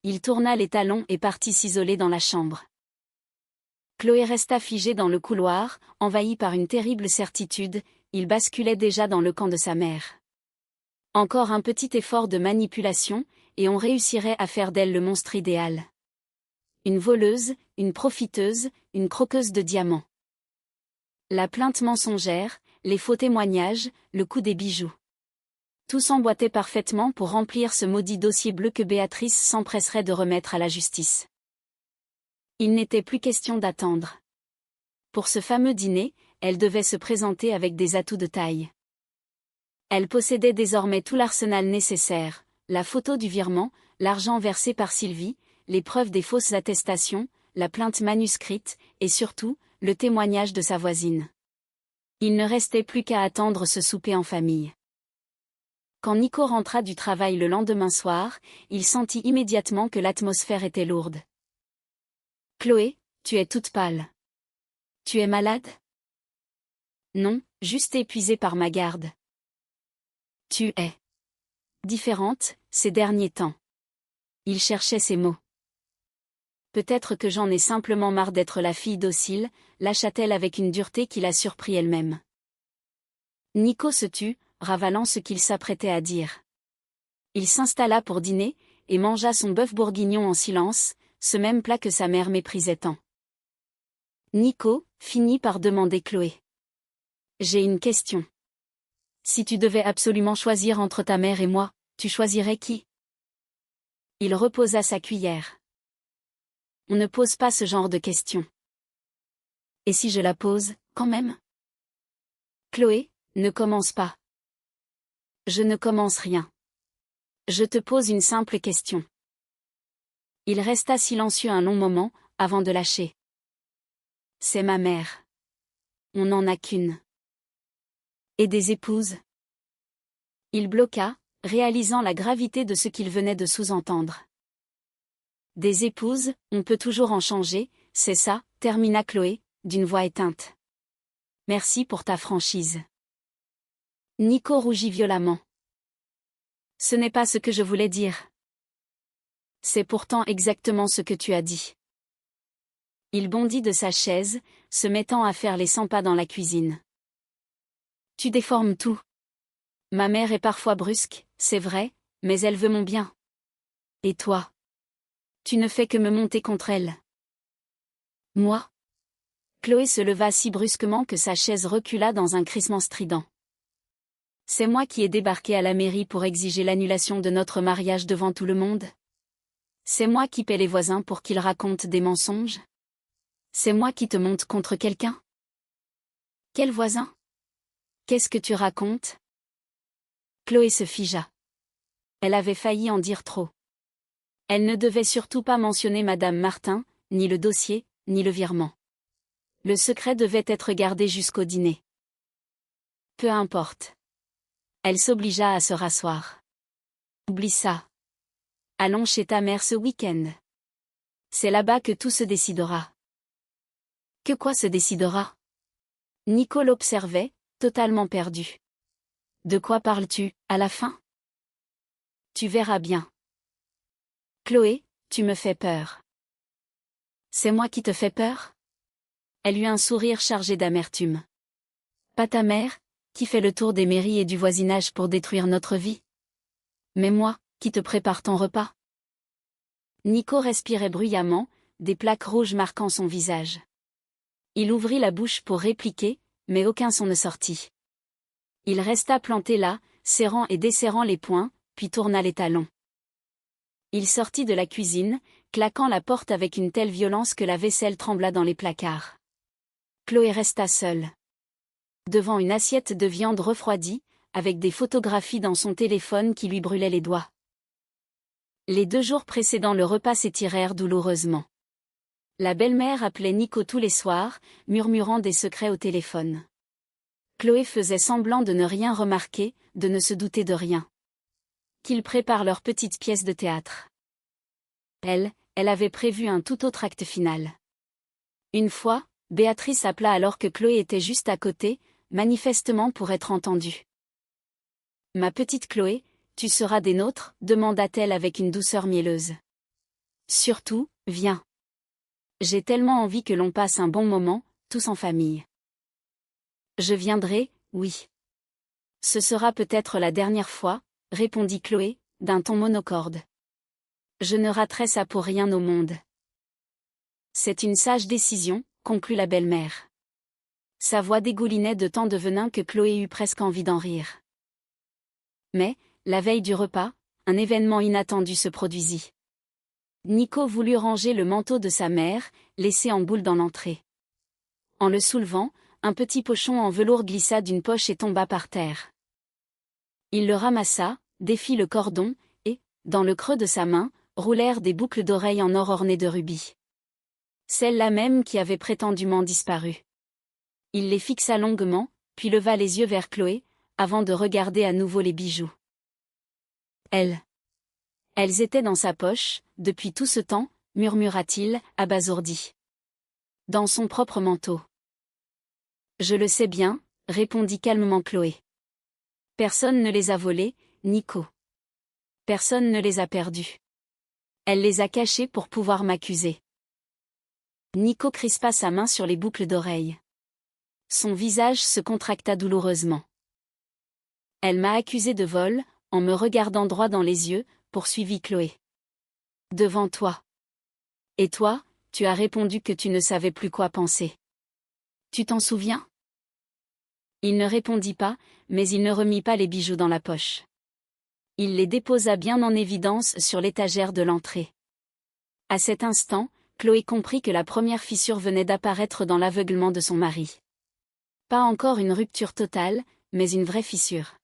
Il tourna les talons et partit s'isoler dans la chambre. Chloé resta figée dans le couloir, envahie par une terrible certitude, il basculait déjà dans le camp de sa mère. Encore un petit effort de manipulation, et on réussirait à faire d'elle le monstre idéal. Une voleuse, une profiteuse, une croqueuse de diamants. La plainte mensongère, les faux témoignages, le coût des bijoux. Tout s'emboîtait parfaitement pour remplir ce maudit dossier bleu que Béatrice s'empresserait de remettre à la justice. Il n'était plus question d'attendre. Pour ce fameux dîner, elle devait se présenter avec des atouts de taille. Elle possédait désormais tout l'arsenal nécessaire, la photo du virement, l'argent versé par Sylvie, les preuves des fausses attestations, la plainte manuscrite, et surtout, le témoignage de sa voisine. Il ne restait plus qu'à attendre ce souper en famille. Quand Nico rentra du travail le lendemain soir, il sentit immédiatement que l'atmosphère était lourde. « Chloé, tu es toute pâle. Tu es malade ? » ?»« Non, juste épuisée par ma garde. »« Tu es différente, ces derniers temps. » Il cherchait ses mots. « Peut-être que j'en ai simplement marre d'être la fille docile, » lâcha-t-elle avec une dureté qui la surprit elle-même. Nico se tut, ravalant ce qu'il s'apprêtait à dire. Il s'installa pour dîner, et mangea son bœuf bourguignon en silence, ce même plat que sa mère méprisait tant. Nico finit par demander Chloé. J'ai une question. Si tu devais absolument choisir entre ta mère et moi, tu choisirais qui? Il reposa sa cuillère. On ne pose pas ce genre de questions. Et si je la pose, quand même? Chloé, ne commence pas. Je ne commence rien. Je te pose une simple question. Il resta silencieux un long moment, avant de lâcher. C'est ma mère. On n'en a qu'une. Et des épouses? Il bloqua, réalisant la gravité de ce qu'il venait de sous-entendre. Des épouses, on peut toujours en changer, c'est ça, termina Chloé, d'une voix éteinte. Merci pour ta franchise. Nico rougit violemment. Ce n'est pas ce que je voulais dire. C'est pourtant exactement ce que tu as dit. Il bondit de sa chaise, se mettant à faire les 100 pas dans la cuisine. Tu déformes tout. Ma mère est parfois brusque, c'est vrai, mais elle veut mon bien. Et toi? Tu ne fais que me monter contre elle. Moi? Chloé se leva si brusquement que sa chaise recula dans un crissement strident. C'est moi qui ai débarqué à la mairie pour exiger l'annulation de notre mariage devant tout le monde? C'est moi qui paie les voisins pour qu'ils racontent des mensonges? C'est moi qui te monte contre quelqu'un? Quel voisin? Qu'est-ce que tu racontes? Chloé se figea. Elle avait failli en dire trop. Elle ne devait surtout pas mentionner Madame Martin, ni le dossier, ni le virement. Le secret devait être gardé jusqu'au dîner. Peu importe. Elle s'obligea à se rasseoir. Oublie ça. Allons chez ta mère ce week-end. C'est là-bas que tout se décidera. Que quoi se décidera? Nico l'observait, totalement perdu. De quoi parles-tu, à la fin? Tu verras bien. Chloé, tu me fais peur. C'est moi qui te fais peur? Elle eut un sourire chargé d'amertume. Pas ta mère, qui fait le tour des mairies et du voisinage pour détruire notre vie? Mais moi, qui te prépare ton repas? Nico respirait bruyamment, des plaques rouges marquant son visage. Il ouvrit la bouche pour répliquer, mais aucun son ne sortit. Il resta planté là, serrant et desserrant les poings, puis tourna les talons. Il sortit de la cuisine, claquant la porte avec une telle violence que la vaisselle trembla dans les placards. Chloé resta seule. Devant une assiette de viande refroidie, avec des photographies dans son téléphone qui lui brûlaient les doigts. Les 2 jours précédant le repas s'étirèrent douloureusement. La belle-mère appelait Nico tous les soirs, murmurant des secrets au téléphone. Chloé faisait semblant de ne rien remarquer, de ne se douter de rien. Qu'ils préparent leur petite pièce de théâtre. Elle avait prévu un tout autre acte final. Une fois, Béatrice appela alors que Chloé était juste à côté, manifestement pour être entendue. « Ma petite Chloé, tu seras des nôtres ?» demanda-t-elle avec une douceur mielleuse. « Surtout, viens. J'ai tellement envie que l'on passe un bon moment, tous en famille. » « Je viendrai, oui. Ce sera peut-être la dernière fois, » répondit Chloé, d'un ton monocorde. « Je ne raterai ça pour rien au monde. » C'est une sage décision, conclut la belle-mère. Sa voix dégoulinait de tant de venin que Chloé eut presque envie d'en rire. Mais, la veille du repas, un événement inattendu se produisit. Nico voulut ranger le manteau de sa mère, laissé en boule dans l'entrée. En le soulevant, un petit pochon en velours glissa d'une poche et tomba par terre. Il le ramassa, défit le cordon, et, dans le creux de sa main, roulèrent des boucles d'oreilles en or ornées de rubis. Celles-là même qui avaient prétendument disparu. Il les fixa longuement, puis leva les yeux vers Chloé, avant de regarder à nouveau les bijoux. Elles étaient dans sa poche, depuis tout ce temps, murmura-t-il, abasourdi. Dans son propre manteau. Je le sais bien, répondit calmement Chloé. Personne ne les a volés, Nico. Personne ne les a perdus. Elle les a cachés pour pouvoir m'accuser. Nico crispa sa main sur les boucles d'oreilles. Son visage se contracta douloureusement. Elle m'a accusé de vol, en me regardant droit dans les yeux, poursuivit Chloé. Devant toi. Et toi, tu as répondu que tu ne savais plus quoi penser. Tu t'en souviens? Il ne répondit pas, mais il ne remit pas les bijoux dans la poche. Il les déposa bien en évidence sur l'étagère de l'entrée. À cet instant, Chloé comprit que la première fissure venait d'apparaître dans l'aveuglement de son mari. Pas encore une rupture totale, mais une vraie fissure.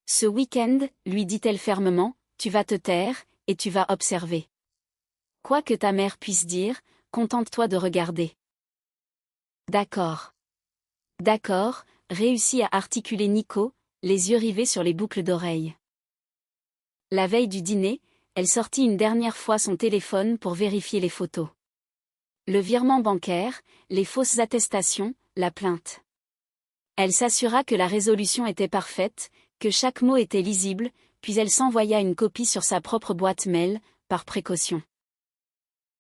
Ce week-end, lui dit-elle fermement, tu vas te taire, et tu vas observer. Quoi que ta mère puisse dire, contente-toi de regarder. D'accord. D'accord, réussit à articuler Nico, les yeux rivés sur les boucles d'oreilles. La veille du dîner, elle sortit une dernière fois son téléphone pour vérifier les photos. Le virement bancaire, les fausses attestations, la plainte. Elle s'assura que la résolution était parfaite, que chaque mot était lisible, puis elle s'envoya une copie sur sa propre boîte mail, par précaution.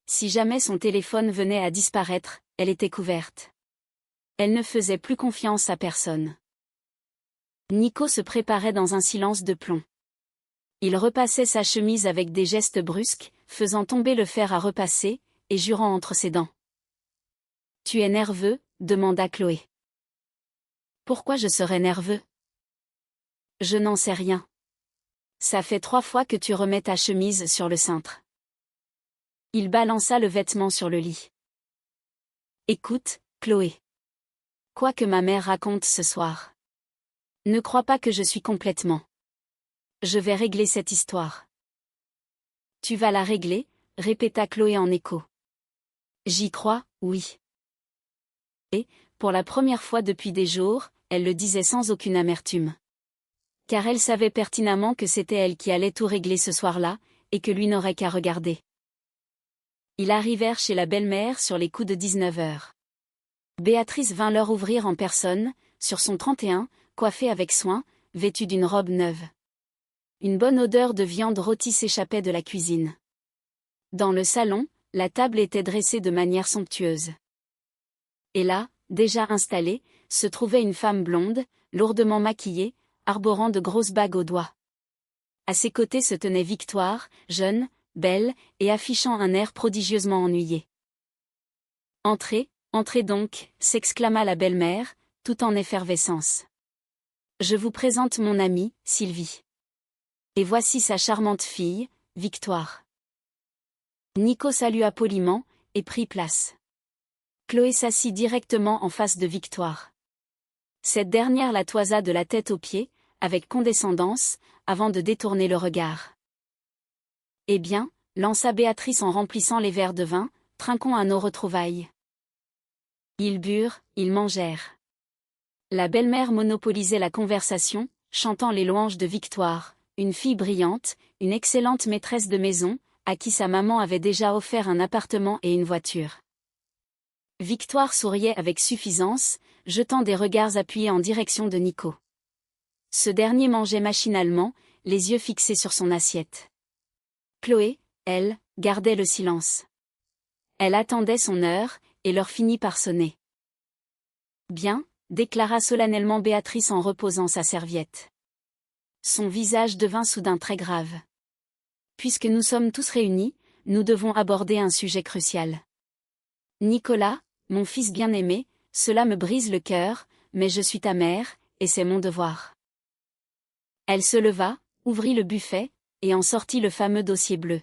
Si jamais son téléphone venait à disparaître, elle était couverte. Elle ne faisait plus confiance à personne. Nico se préparait dans un silence de plomb. Il repassait sa chemise avec des gestes brusques, faisant tomber le fer à repasser, et jurant entre ses dents. « Tu es nerveux ?» demanda Chloé. « Pourquoi je serais nerveux ? » « Je n'en sais rien. Ça fait 3 fois que tu remets ta chemise sur le cintre. » Il balança le vêtement sur le lit. « Écoute, Chloé. Quoi que ma mère raconte ce soir. Ne crois pas que je suis complètement. Je vais régler cette histoire. » « Tu vas la régler ?» répéta Chloé en écho. « J'y crois, oui. » Et, pour la première fois depuis des jours, elle le disait sans aucune amertume. Car elle savait pertinemment que c'était elle qui allait tout régler ce soir-là, et que lui n'aurait qu'à regarder. Ils arrivèrent chez la belle-mère sur les coups de 19 heures. Béatrice vint leur ouvrir en personne, sur son 31, coiffée avec soin, vêtue d'une robe neuve. Une bonne odeur de viande rôtie s'échappait de la cuisine. Dans le salon, la table était dressée de manière somptueuse. Et là, déjà installée, se trouvait une femme blonde, lourdement maquillée, arborant de grosses bagues aux doigts. À ses côtés se tenait Victoire, jeune, belle, et affichant un air prodigieusement ennuyé. « Entrez, entrez donc » s'exclama la belle-mère, tout en effervescence. « Je vous présente mon amie, Sylvie. Et voici sa charmante fille, Victoire. » Nico salua poliment, et prit place. Chloé s'assit directement en face de Victoire. Cette dernière la toisa de la tête aux pieds, avec condescendance, avant de détourner le regard. « Eh bien, » lança Béatrice en remplissant les verres de vin, « trinquons à nos retrouvailles. » Ils burent, ils mangèrent. La belle-mère monopolisait la conversation, chantant les louanges de Victoire, une fille brillante, une excellente maîtresse de maison, à qui sa maman avait déjà offert un appartement et une voiture. Victoire souriait avec suffisance, jetant des regards appuyés en direction de Nico. Ce dernier mangeait machinalement, les yeux fixés sur son assiette. Chloé, elle, gardait le silence. Elle attendait son heure, et l'heure finit par sonner. « Bien », déclara solennellement Béatrice en reposant sa serviette. Son visage devint soudain très grave. « Puisque nous sommes tous réunis, nous devons aborder un sujet crucial. Nicolas, mon fils bien-aimé, cela me brise le cœur, mais je suis ta mère, et c'est mon devoir. » Elle se leva, ouvrit le buffet, et en sortit le fameux dossier bleu.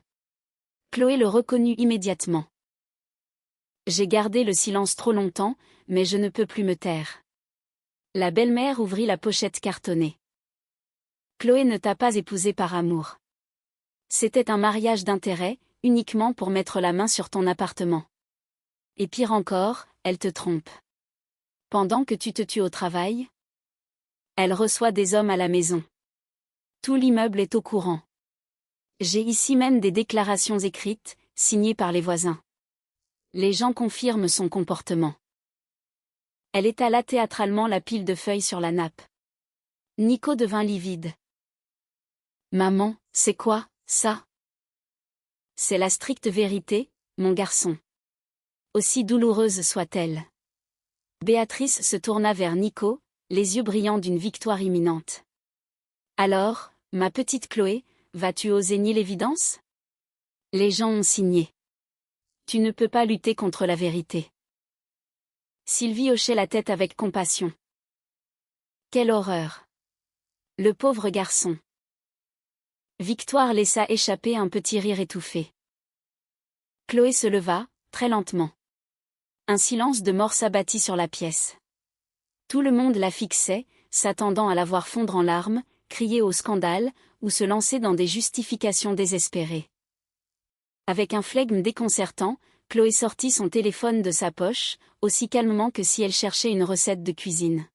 Chloé le reconnut immédiatement. « J'ai gardé le silence trop longtemps, mais je ne peux plus me taire. » La belle-mère ouvrit la pochette cartonnée. « Chloé ne t'a pas épousé par amour. C'était un mariage d'intérêt, uniquement pour mettre la main sur ton appartement. Et pire encore, elle te trompe. Pendant que tu te tues au travail, elle reçoit des hommes à la maison. Tout l'immeuble est au courant. J'ai ici même des déclarations écrites, signées par les voisins. Les gens confirment son comportement. » Elle étala théâtralement la pile de feuilles sur la nappe. Nico devint livide. « Maman, c'est quoi, ça ? » ?»« C'est la stricte vérité, mon garçon. Aussi douloureuse soit-elle. » Béatrice se tourna vers Nico, les yeux brillants d'une victoire imminente. « Alors, ma petite Chloé, vas-tu oser nier l'évidence ? Les gens ont signé. Tu ne peux pas lutter contre la vérité. Sylvie hochait la tête avec compassion. Quelle horreur! Le pauvre garçon. Victoire laissa échapper un petit rire étouffé. Chloé se leva, très lentement. Un silence de mort s'abattit sur la pièce. Tout le monde la fixait, s'attendant à la voir fondre en larmes, crier au scandale, ou se lancer dans des justifications désespérées. Avec un flegme déconcertant, Chloé sortit son téléphone de sa poche, aussi calmement que si elle cherchait une recette de cuisine.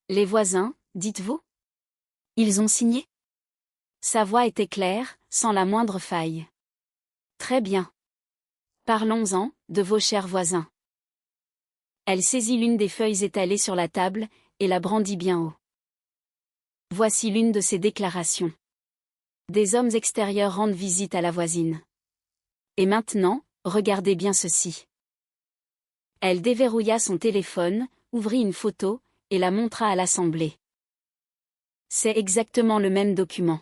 Les voisins, dites-vous? Ils ont signé? Sa voix était claire, sans la moindre faille. Très bien. Parlons-en, de vos chers voisins. Elle saisit l'une des feuilles étalées sur la table, et la brandit bien haut. Voici l'une de ses déclarations. Des hommes extérieurs rendent visite à la voisine. Et maintenant, regardez bien ceci. Elle déverrouilla son téléphone, ouvrit une photo, et la montra à l'assemblée. C'est exactement le même document.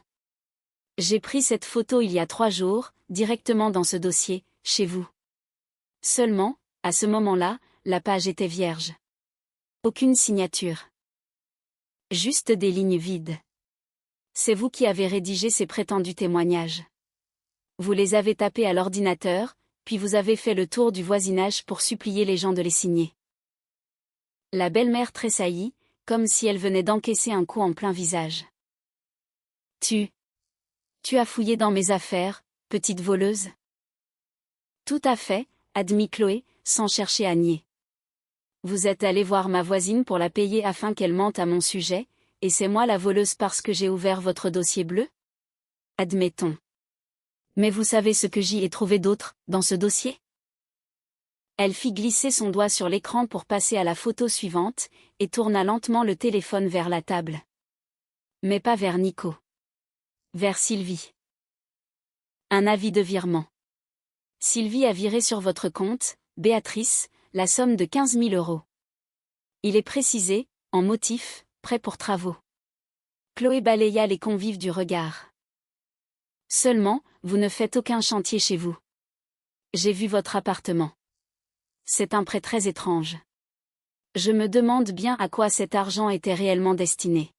J'ai pris cette photo il y a 3 jours, directement dans ce dossier, chez vous. Seulement, à ce moment-là, la page était vierge. Aucune signature. Juste des lignes vides. C'est vous qui avez rédigé ces prétendus témoignages. Vous les avez tapés à l'ordinateur, puis vous avez fait le tour du voisinage pour supplier les gens de les signer. La belle-mère tressaillit, comme si elle venait d'encaisser un coup en plein visage. Tu as fouillé dans mes affaires, petite voleuse? Tout à fait, admit Chloé, sans chercher à nier. Vous êtes allé voir ma voisine pour la payer afin qu'elle mente à mon sujet, et c'est moi la voleuse parce que j'ai ouvert votre dossier bleu? Admettons. Mais vous savez ce que j'y ai trouvé d'autre, dans ce dossier? Elle fit glisser son doigt sur l'écran pour passer à la photo suivante, et tourna lentement le téléphone vers la table. Mais pas vers Nico. Vers Sylvie. Un avis de virement. Sylvie a viré sur votre compte, Béatrice, la somme de 15 000 €. Il est précisé, en motif, prêt pour travaux. Chloé balaya les convives du regard. Seulement, vous ne faites aucun chantier chez vous. J'ai vu votre appartement. C'est un prêt très étrange. Je me demande bien à quoi cet argent était réellement destiné.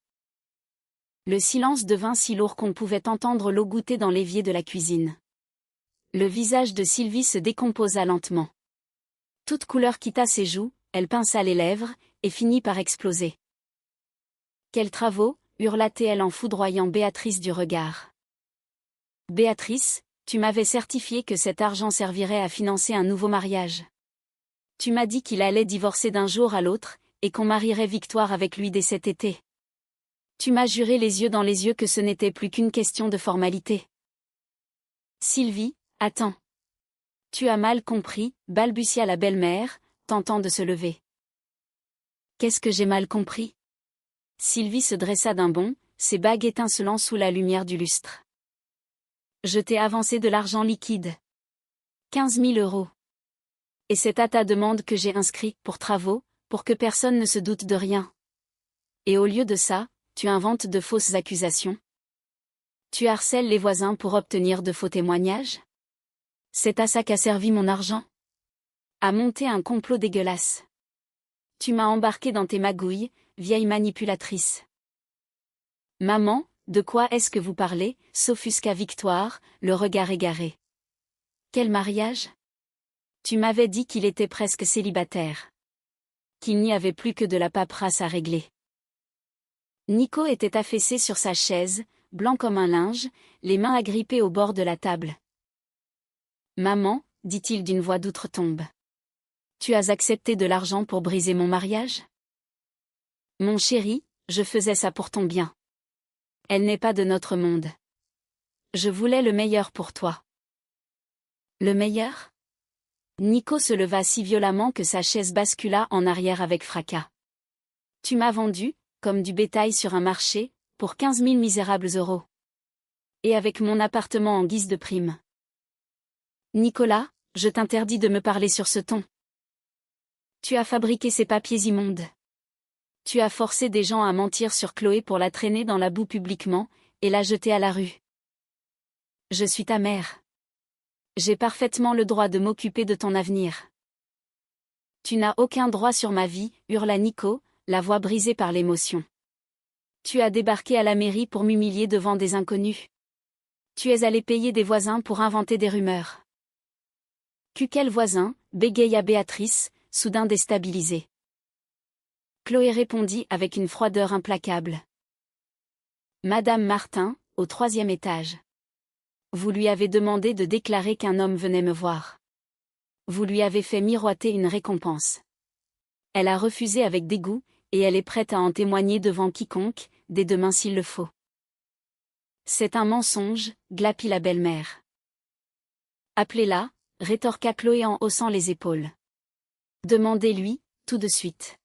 Le silence devint si lourd qu'on pouvait entendre l'eau goutter dans l'évier de la cuisine. Le visage de Sylvie se décomposa lentement. Toute couleur quitta ses joues, elle pinça les lèvres, et finit par exploser. Quels travaux, hurla-t-elle en foudroyant Béatrice du regard. Béatrice, tu m'avais certifié que cet argent servirait à financer un nouveau mariage. Tu m'as dit qu'il allait divorcer d'un jour à l'autre, et qu'on marierait Victoire avec lui dès cet été. Tu m'as juré les yeux dans les yeux que ce n'était plus qu'une question de formalité. Sylvie, attends. Tu as mal compris, balbutia la belle-mère, tentant de se lever. Qu'est-ce que j'ai mal compris? Sylvie se dressa d'un bond, ses bagues étincelant sous la lumière du lustre. Je t'ai avancé de l'argent liquide. 15 000 €. Et c'est à ta demande que j'ai inscrit, pour travaux, pour que personne ne se doute de rien. Et au lieu de ça, tu inventes de fausses accusations. Tu harcèles les voisins pour obtenir de faux témoignages? C'est à ça qu'a servi mon argent? À monter un complot dégueulasse. Tu m'as embarqué dans tes magouilles, vieille manipulatrice. Maman, de quoi est-ce que vous parlez? S'offusqua Victoire, le regard égaré. Quel mariage? Tu m'avais dit qu'il était presque célibataire. Qu'il n'y avait plus que de la paperasse à régler. Nico était affaissé sur sa chaise, blanc comme un linge, les mains agrippées au bord de la table. Maman, dit-il d'une voix d'outre-tombe. Tu as accepté de l'argent pour briser mon mariage? Mon chéri, je faisais ça pour ton bien. Elle n'est pas de notre monde. Je voulais le meilleur pour toi. Le meilleur? Nico se leva si violemment que sa chaise bascula en arrière avec fracas. Tu m'as vendu, comme du bétail sur un marché, pour 15 000 misérables €. Et avec mon appartement en guise de prime. Nicolas, je t'interdis de me parler sur ce ton. Tu as fabriqué ces papiers immondes. Tu as forcé des gens à mentir sur Chloé pour la traîner dans la boue publiquement, et la jeter à la rue. Je suis ta mère. J'ai parfaitement le droit de m'occuper de ton avenir. Tu n'as aucun droit sur ma vie, hurla Nico, la voix brisée par l'émotion. Tu as débarqué à la mairie pour m'humilier devant des inconnus. Tu es allé payer des voisins pour inventer des rumeurs. Quel voisin, bégaya Béatrice, soudain déstabilisée. Chloé répondit avec une froideur implacable. Madame Martin, au 3e étage. Vous lui avez demandé de déclarer qu'un homme venait me voir. Vous lui avez fait miroiter une récompense. Elle a refusé avec dégoût, et elle est prête à en témoigner devant quiconque, dès demain s'il le faut. C'est un mensonge, glapit la belle-mère. Appelez-la, rétorqua Chloé en haussant les épaules. Demandez-lui, tout de suite.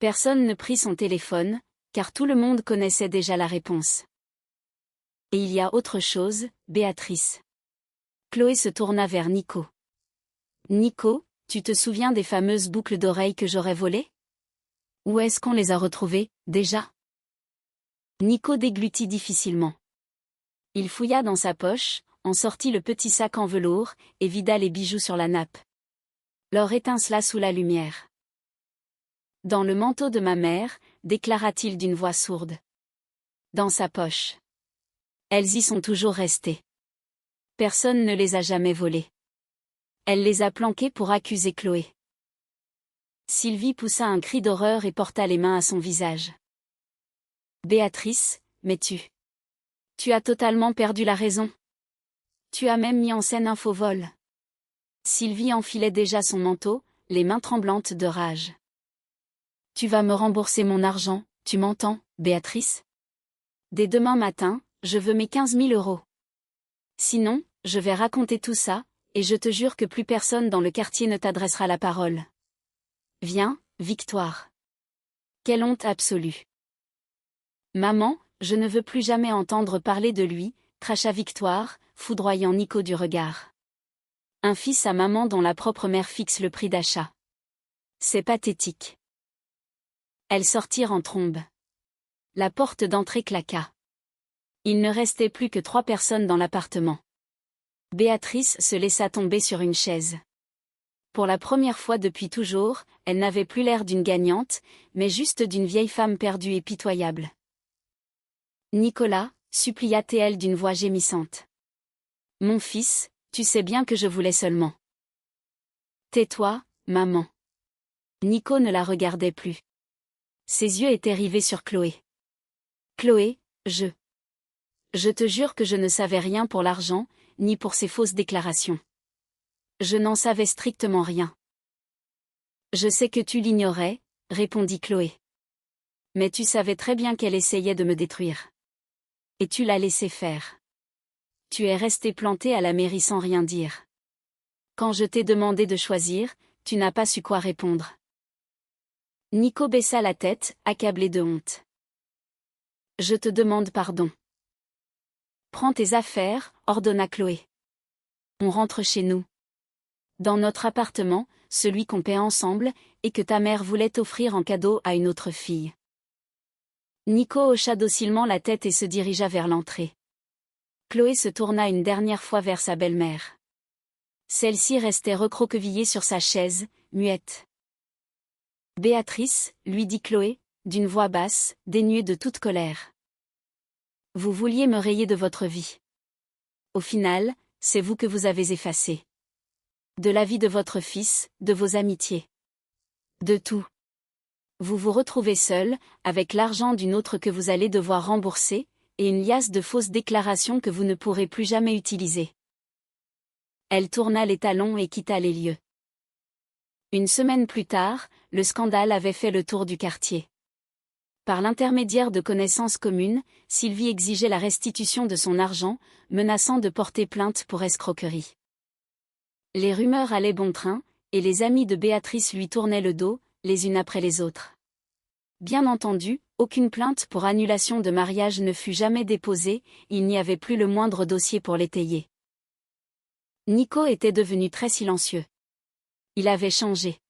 Personne ne prit son téléphone, car tout le monde connaissait déjà la réponse. Et il y a autre chose, Béatrice. Chloé se tourna vers Nico. Nico, tu te souviens des fameuses boucles d'oreilles que j'aurais volées? Où est-ce qu'on les a retrouvées, déjà? Nico déglutit difficilement. Il fouilla dans sa poche, en sortit le petit sac en velours, et vida les bijoux sur la nappe. L'or étincela sous la lumière. Dans le manteau de ma mère, déclara-t-il d'une voix sourde. Dans sa poche. Elles y sont toujours restées. Personne ne les a jamais volées. Elle les a planquées pour accuser Chloé. Sylvie poussa un cri d'horreur et porta les mains à son visage. Béatrice, mais tu as totalement perdu la raison. Tu as même mis en scène un faux vol. Sylvie enfilait déjà son manteau, les mains tremblantes de rage. Tu vas me rembourser mon argent, tu m'entends, Béatrice? Dès demain matin, je veux mes 15 000 euros. Sinon, je vais raconter tout ça, et je te jure que plus personne dans le quartier ne t'adressera la parole. Viens, Victoire. Quelle honte absolue. Maman, je ne veux plus jamais entendre parler de lui, cracha Victoire, foudroyant Nico du regard. Un fils à maman dont la propre mère fixe le prix d'achat. C'est pathétique. Elles sortirent en trombe. La porte d'entrée claqua. Il ne restait plus que 3 personnes dans l'appartement. Béatrice se laissa tomber sur une chaise. Pour la première fois depuis toujours, elle n'avait plus l'air d'une gagnante, mais juste d'une vieille femme perdue et pitoyable. Nicolas, supplia-t-elle d'une voix gémissante. Mon fils, tu sais bien que je voulais seulement. Tais-toi, maman. Nico ne la regardait plus. Ses yeux étaient rivés sur Chloé. Chloé, je te jure que je ne savais rien pour l'argent, ni pour ces fausses déclarations. Je n'en savais strictement rien. Je sais que tu l'ignorais, répondit Chloé. Mais tu savais très bien qu'elle essayait de me détruire. Et tu l'as laissé faire. Tu es resté planté à la mairie sans rien dire. Quand je t'ai demandé de choisir, tu n'as pas su quoi répondre. Nico baissa la tête, accablé de honte. Je te demande pardon. Prends tes affaires, ordonna Chloé. On rentre chez nous. Dans notre appartement, celui qu'on paie ensemble, et que ta mère voulait offrir en cadeau à une autre fille. Nico hocha docilement la tête et se dirigea vers l'entrée. Chloé se tourna une dernière fois vers sa belle-mère. Celle-ci restait recroquevillée sur sa chaise, muette. Béatrice, lui dit Chloé, d'une voix basse, dénuée de toute colère. Vous vouliez me rayer de votre vie. Au final, c'est vous que vous avez effacé. De la vie de votre fils, de vos amitiés. De tout. Vous vous retrouvez seul, avec l'argent d'une autre que vous allez devoir rembourser, et une liasse de fausses déclarations que vous ne pourrez plus jamais utiliser. Elle tourna les talons et quitta les lieux. Une semaine plus tard, le scandale avait fait le tour du quartier. Par l'intermédiaire de connaissances communes, Sylvie exigeait la restitution de son argent, menaçant de porter plainte pour escroquerie. Les rumeurs allaient bon train, et les amis de Béatrice lui tournaient le dos, les unes après les autres. Bien entendu, aucune plainte pour annulation de mariage ne fut jamais déposée, il n'y avait plus le moindre dossier pour l'étayer. Nico était devenu très silencieux. Il avait changé.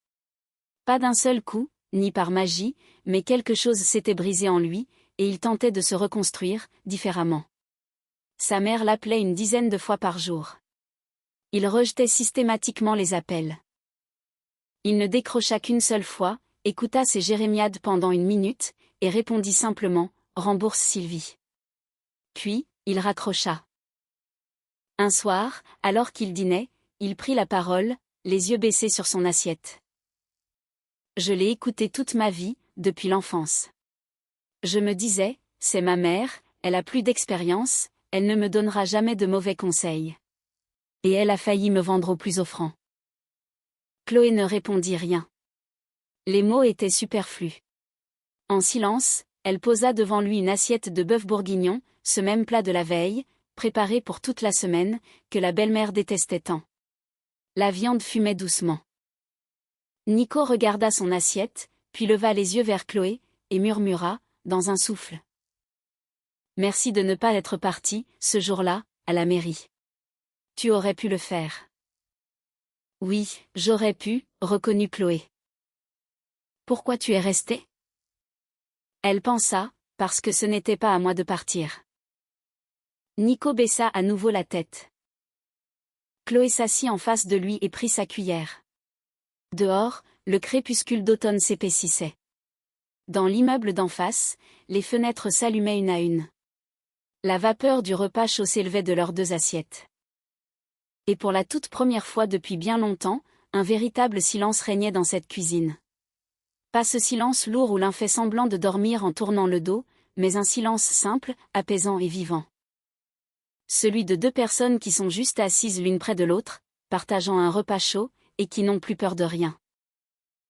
Pas d'un seul coup, ni par magie, mais quelque chose s'était brisé en lui, et il tentait de se reconstruire, différemment. Sa mère l'appelait une dizaine de fois par jour. Il rejetait systématiquement les appels. Il ne décrocha qu'une seule fois, écouta ses jérémiades pendant 1 minute, et répondit simplement « Rembourse Sylvie ». Puis, il raccrocha. Un soir, alors qu'il dînait, il prit la parole, les yeux baissés sur son assiette. « Je l'ai écoutée toute ma vie, depuis l'enfance. Je me disais, c'est ma mère, elle a plus d'expérience, elle ne me donnera jamais de mauvais conseils. Et elle a failli me vendre au plus offrant. » Chloé ne répondit rien. Les mots étaient superflus. En silence, elle posa devant lui une assiette de bœuf bourguignon, ce même plat de la veille, préparé pour toute la semaine, que la belle-mère détestait tant. La viande fumait doucement. Nico regarda son assiette, puis leva les yeux vers Chloé, et murmura, dans un souffle. « Merci de ne pas être parti, ce jour-là, à la mairie. Tu aurais pu le faire. » « Oui, j'aurais pu, » reconnut Chloé. « Pourquoi tu es restée ?» Elle pensa, parce que ce n'était pas à moi de partir. Nico baissa à nouveau la tête. Chloé s'assit en face de lui et prit sa cuillère. Dehors, le crépuscule d'automne s'épaississait. Dans l'immeuble d'en face, les fenêtres s'allumaient une à une. La vapeur du repas chaud s'élevait de leurs 2 assiettes. Et pour la toute première fois depuis bien longtemps, un véritable silence régnait dans cette cuisine. Pas ce silence lourd où l'un fait semblant de dormir en tournant le dos, mais un silence simple, apaisant et vivant. Celui de 2 personnes qui sont juste assises l'une près de l'autre, partageant un repas chaud, et qui n'ont plus peur de rien.